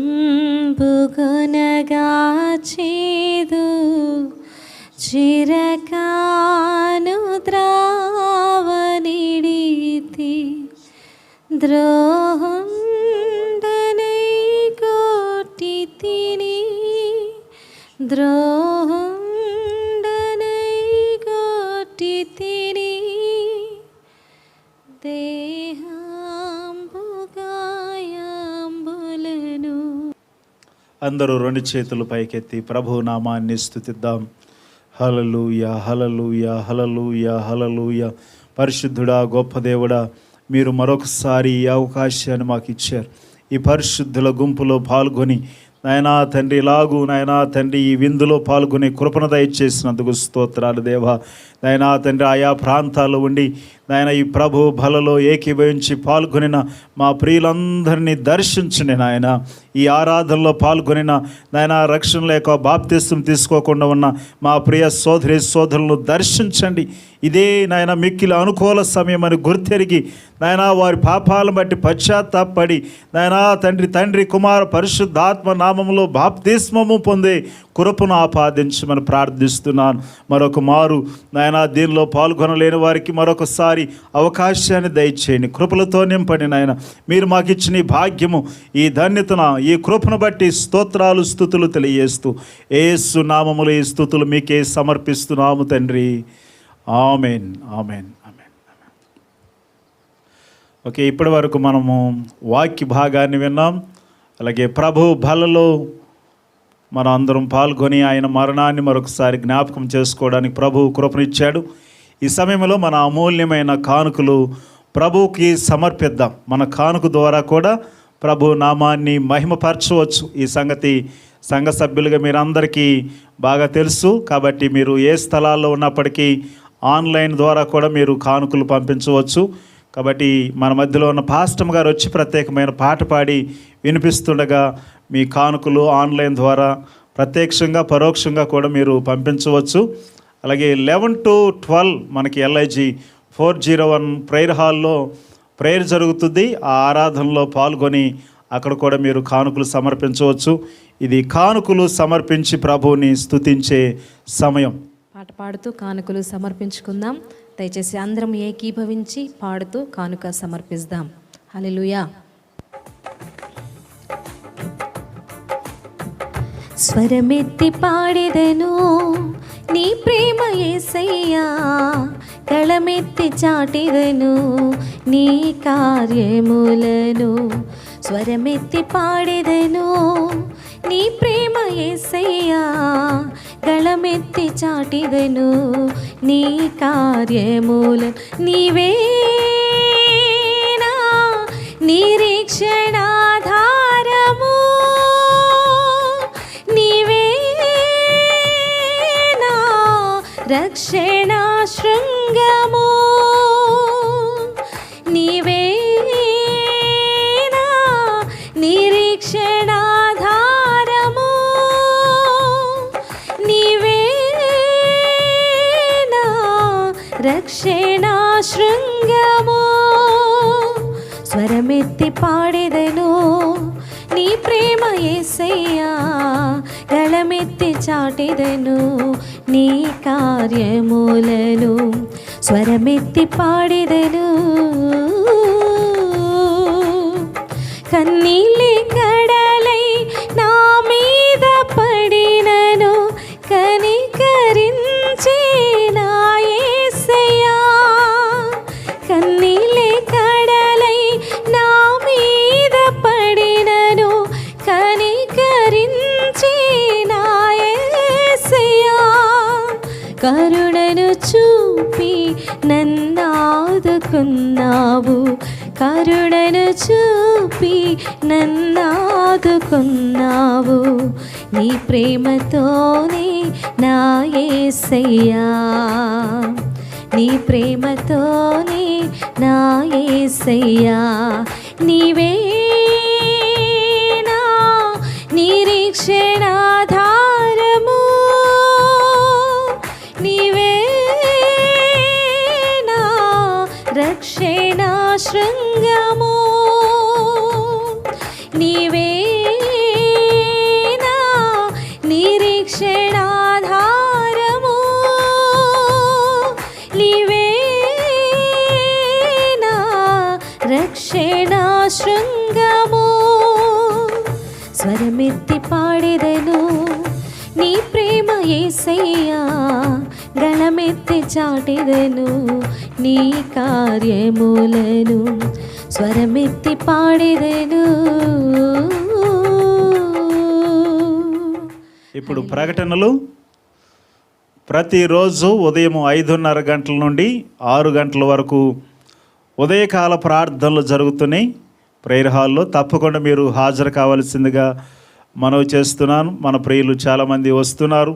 చేదు చిరకాను త్రావనిడితే, ద్రోహుండనై కోటి తిని, ద్రోహుండనై కోటి తిని, దేహంబుగాయంబులను. అందరూ రెండు చేతులు పైకెత్తి ప్రభు నామాన్ని స్తుతిద్దాం. హల్లెలూయా, హల్లెలూయా, హల్లెలూయా, హల్లెలూయా. పరిశుద్ధుడా, గొప్ప దేవుడా, మీరు మరొకసారి ఈ అవకాశాన్ని మాకు ఇచ్చారు. ఈ పరిశుద్ధుల గుంపులో పాల్గొని నాయనా తండ్రి, ఇలాగూ నాయనా తండ్రి ఈ విందులో పాల్గొని కృపణ దయచేసినందుకు స్తోత్రాలు దేవా. నాయనా తండ్రి, ఆయా ప్రాంతాల్లో ఉండి నాయన ఈ ప్రభు బలలో ఏకీభవించి పాల్గొనిన మా ప్రియులందరినీ దర్శించండి నాయన. ఈ ఆరాధనలో పాల్గొనిన నాయన రక్షణ లేక బాప్తిస్తం తీసుకోకుండా ఉన్న మా ప్రియ సోదరి సోదరులను దర్శించండి. ఇదే నాయన మిక్కిలి అనుకూల సమయం అని గుర్తెరిగి నాయన వారి పాపాలను బట్టి పశ్చాత్తాపడి నాయనా తండ్రి కుమార పరిశుద్ధాత్మ నామములో బాప్తిస్మము పొందే కృపను ఆపాదించమని ప్రార్థిస్తున్నాను. మరొక మారు నాయనా దీనిలో పాల్గొనలేని వారికి మరొకసారి అవకాశాన్ని దయచేయండి. కృపలతో నింపండి నాయన. మీరు మాకు ఇచ్చిన ఈ భాగ్యము, ఈ ధన్యతను, ఈ కృపను బట్టి స్తోత్రాలు స్తుతులు తెలియజేస్తూ యేసు నామములో ఈ స్తుతులు మీకే సమర్పిస్తున్నాము తండ్రి. Amen, amen, amen. ఓకే, ఇప్పటి వరకు మనము వాక్య భాగాన్ని విన్నాం. అలాగే ప్రభు బలలో మనం అందరం పాల్గొని ఆయన మరణాన్ని మరొకసారి జ్ఞాపకం చేసుకోవడానికి ప్రభు కృపనిచ్చాడు. ఈ సమయంలో మన అమూల్యమైన కానుకలు ప్రభువుకి సమర్పిద్దాం. మన కానుక ద్వారా కూడా ప్రభు నామాన్ని మహిమపరచవచ్చు. ఈ సంగతి సంఘ సభ్యులుగా మీరందరికీ బాగా తెలుసు. కాబట్టి మీరు ఏ స్థలాల్లో ఉన్నప్పటికీ ఆన్లైన్ ద్వారా కూడా మీరు కానుకలు పంపించవచ్చు. కాబట్టి మన మధ్యలో ఉన్న పాస్టమ్ గారు వచ్చి ప్రత్యేకమైన పాట పాడి వినిపిస్తుండగా మీ కానుకలు ఆన్లైన్ ద్వారా ప్రత్యక్షంగా పరోక్షంగా కూడా మీరు పంపించవచ్చు. అలాగే 11 to 12 మనకి LIG 401 ప్రేయర్ హాల్లో ప్రేయర్ జరుగుతుంది. ఆ ఆరాధనలో పాల్గొని అక్కడ కూడా మీరు కానుకలు సమర్పించవచ్చు. ఇది కానుకలు సమర్పించి ప్రభువుని స్తుతించే సమయం. పాట పాడుతూ కానుకలు సమర్పించుకుందాం. దయచేసి అందరం ఏకీభవించి పాడుతూ కానుక సమర్పిద్దాం. హల్లెలూయా. స్వరమెత్తి పాడెదను నీ ప్రేమ యేసయ్యా, గళమెత్తి చాటెదను నీ కార్యములను. స్వరమెత్తి పాడెదను నీ ప్రేమ యేసయ్యా, గళమెత్తి చాటెదను నీ కార్యములను. నీవేనా నిరీక్షణాధారము, నీవేనా రక్షణ శృంగము, నీవేనా నిరీక్షణాధారము, నీవేనా రక్షణ శృంగము. స్వరమెత్తి పాడెదను నీ ప్రేమ యేసయ్యా, గళమెత్తి చాటెదను నీ కార్యములను. స్వరమెత్తి పాడెదను. కన్నీళ్ళే కడలై నా మీద పడినను కనికరించే నా యేసయ్యా. కన్నీళ్ళే కడలై నా మీద పడినను కనికరించే నా యేసయ్యా. కరుణను చూపి నన్నాదుకున్నావు, కరుణను చూపి నన్నాదుకున్నావు, నీ ప్రేమతోనే నా యేసయ్యా, నీ ప్రేమతోనే నా యేసయ్యా. నీవే నా నిరీక్షణాధారము, నీవే నా రక్షణ శృంగము, నీవే నా నిరీక్షణాధారము, నీవే నా రక్షణ శృంగము. స్వరమెత్తి పాడెదను నీ ప్రేమ యేసయ్యా, గళమెత్తి చాటెదను నీ కార్యములను, స్వరమెత్తి పాడెదను. ఇప్పుడు ప్రకటనలు. ప్రతిరోజు ఉదయం 5:30 గంటల నుండి 6 గంటల వరకు ఉదయకాల ప్రార్థనలు జరుగుతున్నాయి ప్రేయర్ హాల్లో. తప్పకుండా మీరు హాజరు కావాల్సిందిగా మనవి చేస్తున్నాను. మన ప్రియులు చాలామంది వస్తున్నారు,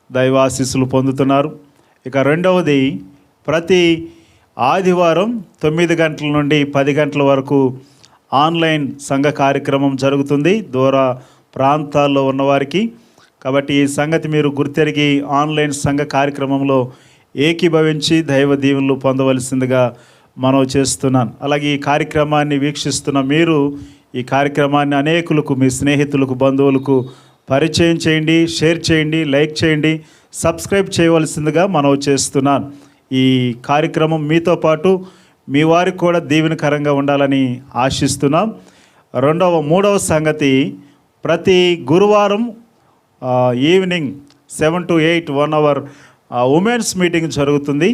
దైవాశీస్సులు పొందుతున్నారు. ఇక రెండవది, ప్రతి ఆదివారం 9 గంటల నుండి 10 గంటల వరకు ఆన్లైన్ సంఘ కార్యక్రమం జరుగుతుంది దూర ప్రాంతాల్లో ఉన్నవారికి. కాబట్టి ఈ సంగతి మీరు గుర్తెరిగి ఆన్లైన్ సంఘ కార్యక్రమంలో ఏకీభవించి దైవ దీవెనలు పొందవలసిందిగా మనవి చేస్తున్నాను. అలాగే ఈ కార్యక్రమాన్ని వీక్షిస్తున్న మీరు ఈ కార్యక్రమాన్ని అనేకులకు, మీ స్నేహితులకు, బంధువులకు పరిచయం చేయండి, షేర్ చేయండి, లైక్ చేయండి, సబ్స్క్రైబ్ చేయవలసిందిగా మనవి చేస్తున్నాను. ఈ కార్యక్రమం మీతో పాటు మీ వారికి కూడా దీవెనకరంగా ఉండాలని ఆశిస్తున్నాం. మూడవ సంగతి, ప్రతి గురువారం evening 7 to 8 1 hour women's meeting జరుగుతుంది.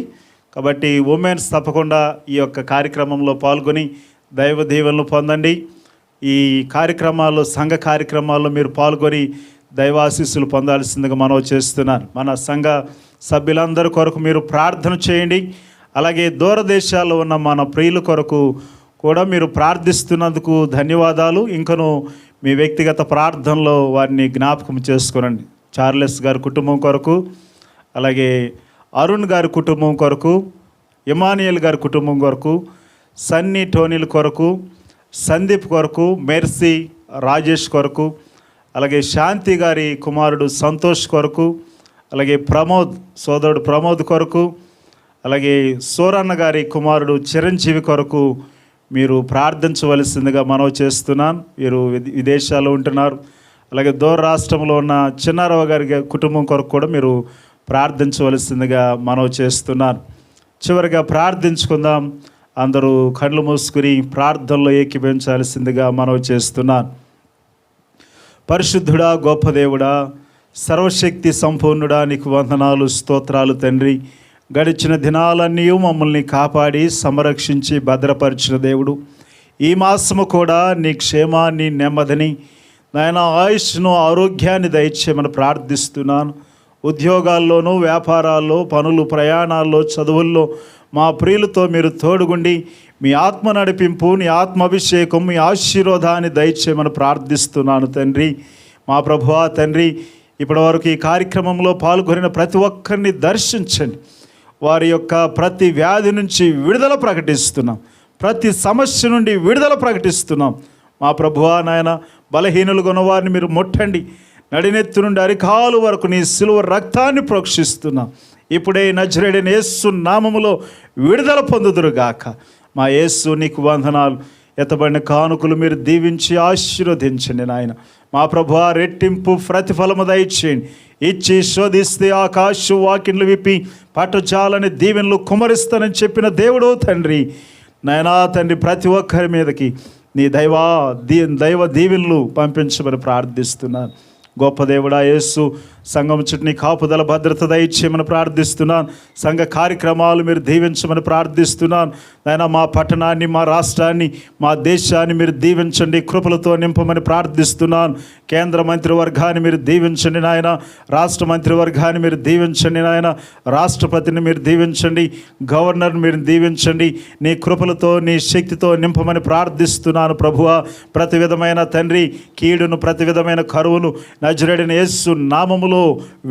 కాబట్టి ఉమెన్స్ తప్పకుండా ఈ యొక్క కార్యక్రమంలో పాల్గొని దైవ దీవెనలు పొందండి. ఈ కార్యక్రమాల్లో, సంఘ కార్యక్రమాల్లో మీరు పాల్గొని దైవాశీస్సులు పొందాల్సిందిగా మనవి చేస్తున్నాను. మన సంఘ సభ్యులందరి కొరకు మీరు ప్రార్థన చేయండి. అలాగే దూరదేశాల్లో ఉన్న మన ప్రియుల కొరకు కూడా మీరు ప్రార్థిస్తున్నందుకు ధన్యవాదాలు. ఇంకను మీ వ్యక్తిగత ప్రార్థనలో వారిని జ్ఞాపకం చేసుకోనండి. చార్లెస్ గారి కుటుంబం కొరకు, అలాగే అరుణ్ గారి కుటుంబం కొరకు, ఇమానియల్ గారి కుటుంబం కొరకు, సన్నీ టోనీల కొరకు, సందీప్ కొరకు, మెర్సీ రాజేష్ కొరకు, అలాగే శాంతి గారి కుమారుడు సంతోష్ కొరకు, అలాగే ప్రమోద్ సోదరుడు ప్రమోద్ కొరకు, అలాగే సోరన్న గారి కుమారుడు చిరంజీవి కొరకు మీరు ప్రార్థించవలసిందిగా మనవి చేస్తున్నాను. వీరు విదేశాల్లో ఉంటున్నారు. అలాగే దూర రాష్ట్రంలో ఉన్న చిన్నారావు గారి కుటుంబం కొరకు కూడా మీరు ప్రార్థించవలసిందిగా మనవి చేస్తున్నాను. చివరిగా ప్రార్థించుకుందాం. అందరూ కళ్ళు మూసుకుని ప్రార్థనలో ఏకీభవించాల్సిందిగా మనవి చేస్తున్నాను. పరిశుద్ధుడా, గొప్ప దేవుడా, సర్వశక్తి సంపూర్ణుడా, నీకు వందనాలు, స్తోత్రాలు తండ్రి. గడిచిన దినాలన్నీ మమ్మల్ని కాపాడి సంరక్షించి భద్రపరిచిన దేవుడు, ఈ మాసము కూడా నీ క్షేమాన్ని, నెమ్మదిని, నాయన ఆయుష్ను, ఆరోగ్యాన్ని దయచేయమని ప్రార్థిస్తున్నాను. ఉద్యోగాల్లోనూ, వ్యాపారాల్లో, పనులు, ప్రయాణాల్లో, చదువుల్లో మా ప్రియులతో మీరు తోడుగుండి మీ ఆత్మ నడిపింపు, నీ ఆత్మ అభిషేకం, మీ ఆశీర్వాదాన్ని దయచేయమని ప్రార్థిస్తున్నాను తండ్రి. మా ప్రభువా తండ్రి, ఇప్పటివరకు ఈ కార్యక్రమంలో పాల్గొనిన ప్రతి ఒక్కరిని దర్శించండి. వారి యొక్క ప్రతి వ్యాధి నుంచి విడుదల ప్రకటిస్తున్నాం, ప్రతి సమస్య నుండి విడుదల ప్రకటిస్తున్నాం. మా ప్రభువా నాయన, బలహీనులుగా ఉన్న వారిని మీరు ముట్టండి. నడినెత్తు నుండి అరికాలు వరకు నీ సిలువ రక్తాన్ని ప్రోక్షిస్తున్నాం. ఇప్పుడే నజరేయుడైన యేసు నామములో విడుదల పొందుదురుగాక. మా యేసు నీకు వందనాలు. ఎత్తబడిన కానుకలు మీరు దీవించి ఆశీర్వదించండి నాయన. మా ప్రభువా, రెట్టింపు ప్రతిఫలము దయచేయండి. ఇచ్చి శోధిస్తే ఆకాశ వాకిన్లు విప్పి పట్టుచాలని దీవెనలు కుమరిస్తానని చెప్పిన దేవుడు తండ్రి. నాయనా తండ్రి, ప్రతి ఒక్కరి మీదకి నీ దైవ దీవెనలు పంపించమని ప్రార్థిస్తున్నాను. గొప్ప దేవుడా యేసు, సంఘం చుట్టూ నీ కాపుదల భద్రత దయచేయమని ప్రార్థిస్తున్నాను. సంఘ కార్యక్రమాలు మీరు దీవించమని ప్రార్థిస్తున్నాను. నాయన మా పట్టణాన్ని, మా రాష్ట్రాన్ని, మా దేశాన్ని మీరు దీవించండి, కృపలతో నింపమని ప్రార్థిస్తున్నాను. కేంద్ర మంత్రివర్గాన్ని మీరు దీవించండి నాయన, రాష్ట్ర మంత్రివర్గాన్ని మీరు దీవించండి నాయన, రాష్ట్రపతిని మీరు దీవించండి, గవర్నర్ని మీరు దీవించండి. నీ కృపలతో నీ శక్తితో నింపమని ప్రార్థిస్తున్నాను ప్రభువా. ప్రతి విధమైన తండ్రి కీడును, ప్రతి విధమైన కరువును నజరేయుడైన యేసు నామములో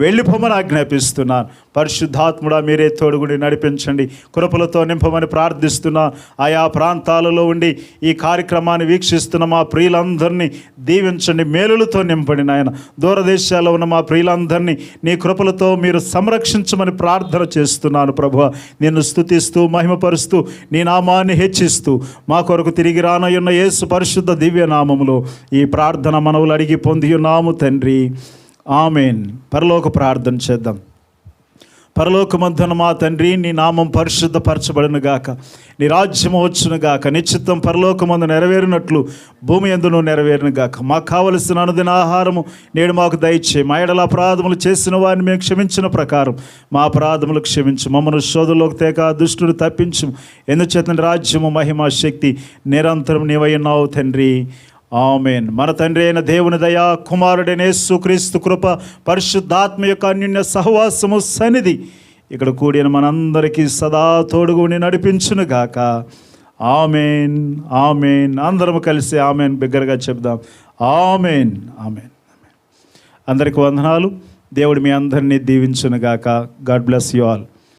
వెళ్ళిపోమని ఆజ్ఞాపిస్తున్నాను. పరిశుద్ధాత్ముడా మీరే తోడుగుడి నడిపించండి, కృపలతో నింపమని ప్రార్థిస్తున్నా. ఆయా ప్రాంతాలలో ఉండి ఈ కార్యక్రమాన్ని వీక్షిస్తున్న మా ప్రియులందరినీ దీవించండి, మేలులతో నింపండి నాయన. దూరదేశాల్లో ఉన్న మా ప్రియులందరినీ నీ కృపలతో మీరు సంరక్షించమని ప్రార్థన చేస్తున్నాను ప్రభువా. నిన్ను స్తుతిస్తూ మహిమపరుస్తూ నీ నామాన్ని హెచ్చిస్తూ మా కొరకు తిరిగి రానయ్యున్న యేసు పరిశుద్ధ దివ్య నామములో ఈ ప్రార్థన మనవులు అడిగి పొంది ఉన్నాము తండ్రి, ఆమెన్. పరలోక ప్రార్థన చేద్దాం. పరలోకమందున మా తండ్రి, నీ నామం పరిశుద్ధపరచబడును గాక, నీ రాజ్యము వచ్చును గాక, నీ చిత్తం పరలోకమందు నెరవేరినట్లు భూమి యందును నెరవేరును గాక. మాకు కావలసిన అనుదిన ఆహారము నేడు మాకు దయచేయి. మా ఎడల అపరాధములు చేసిన వారిని మేము క్షమించిన ప్రకారం మా అపరాధములు క్షమించు. మమ్మల్ని శోధనలోకి తేక దుష్టుని తప్పించు. ఎందుచేత రాజ్యము, మహిమ, శక్తి నిరంతరం నీవై ఉన్నావు తండ్రి, ఆమెన్. మన తండ్రి అయిన దేవుని దయ, కుమారుడైన యేసుక్రీస్తు కృప, పరిశుద్ధాత్మ యొక్క అన్యోన్య సహవాసము, సన్నిధి ఇక్కడ కూడిన మనందరికీ సదా తోడుగుని నడిపించును గాక. Amen, amen. అందరం కలిసి ఆమెన్ బిగ్గరగా చెప్దాం. Amen, amen. అందరికీ వందనాలు. దేవుడు మీ అందరినీ దీవించును గాక. God bless you all.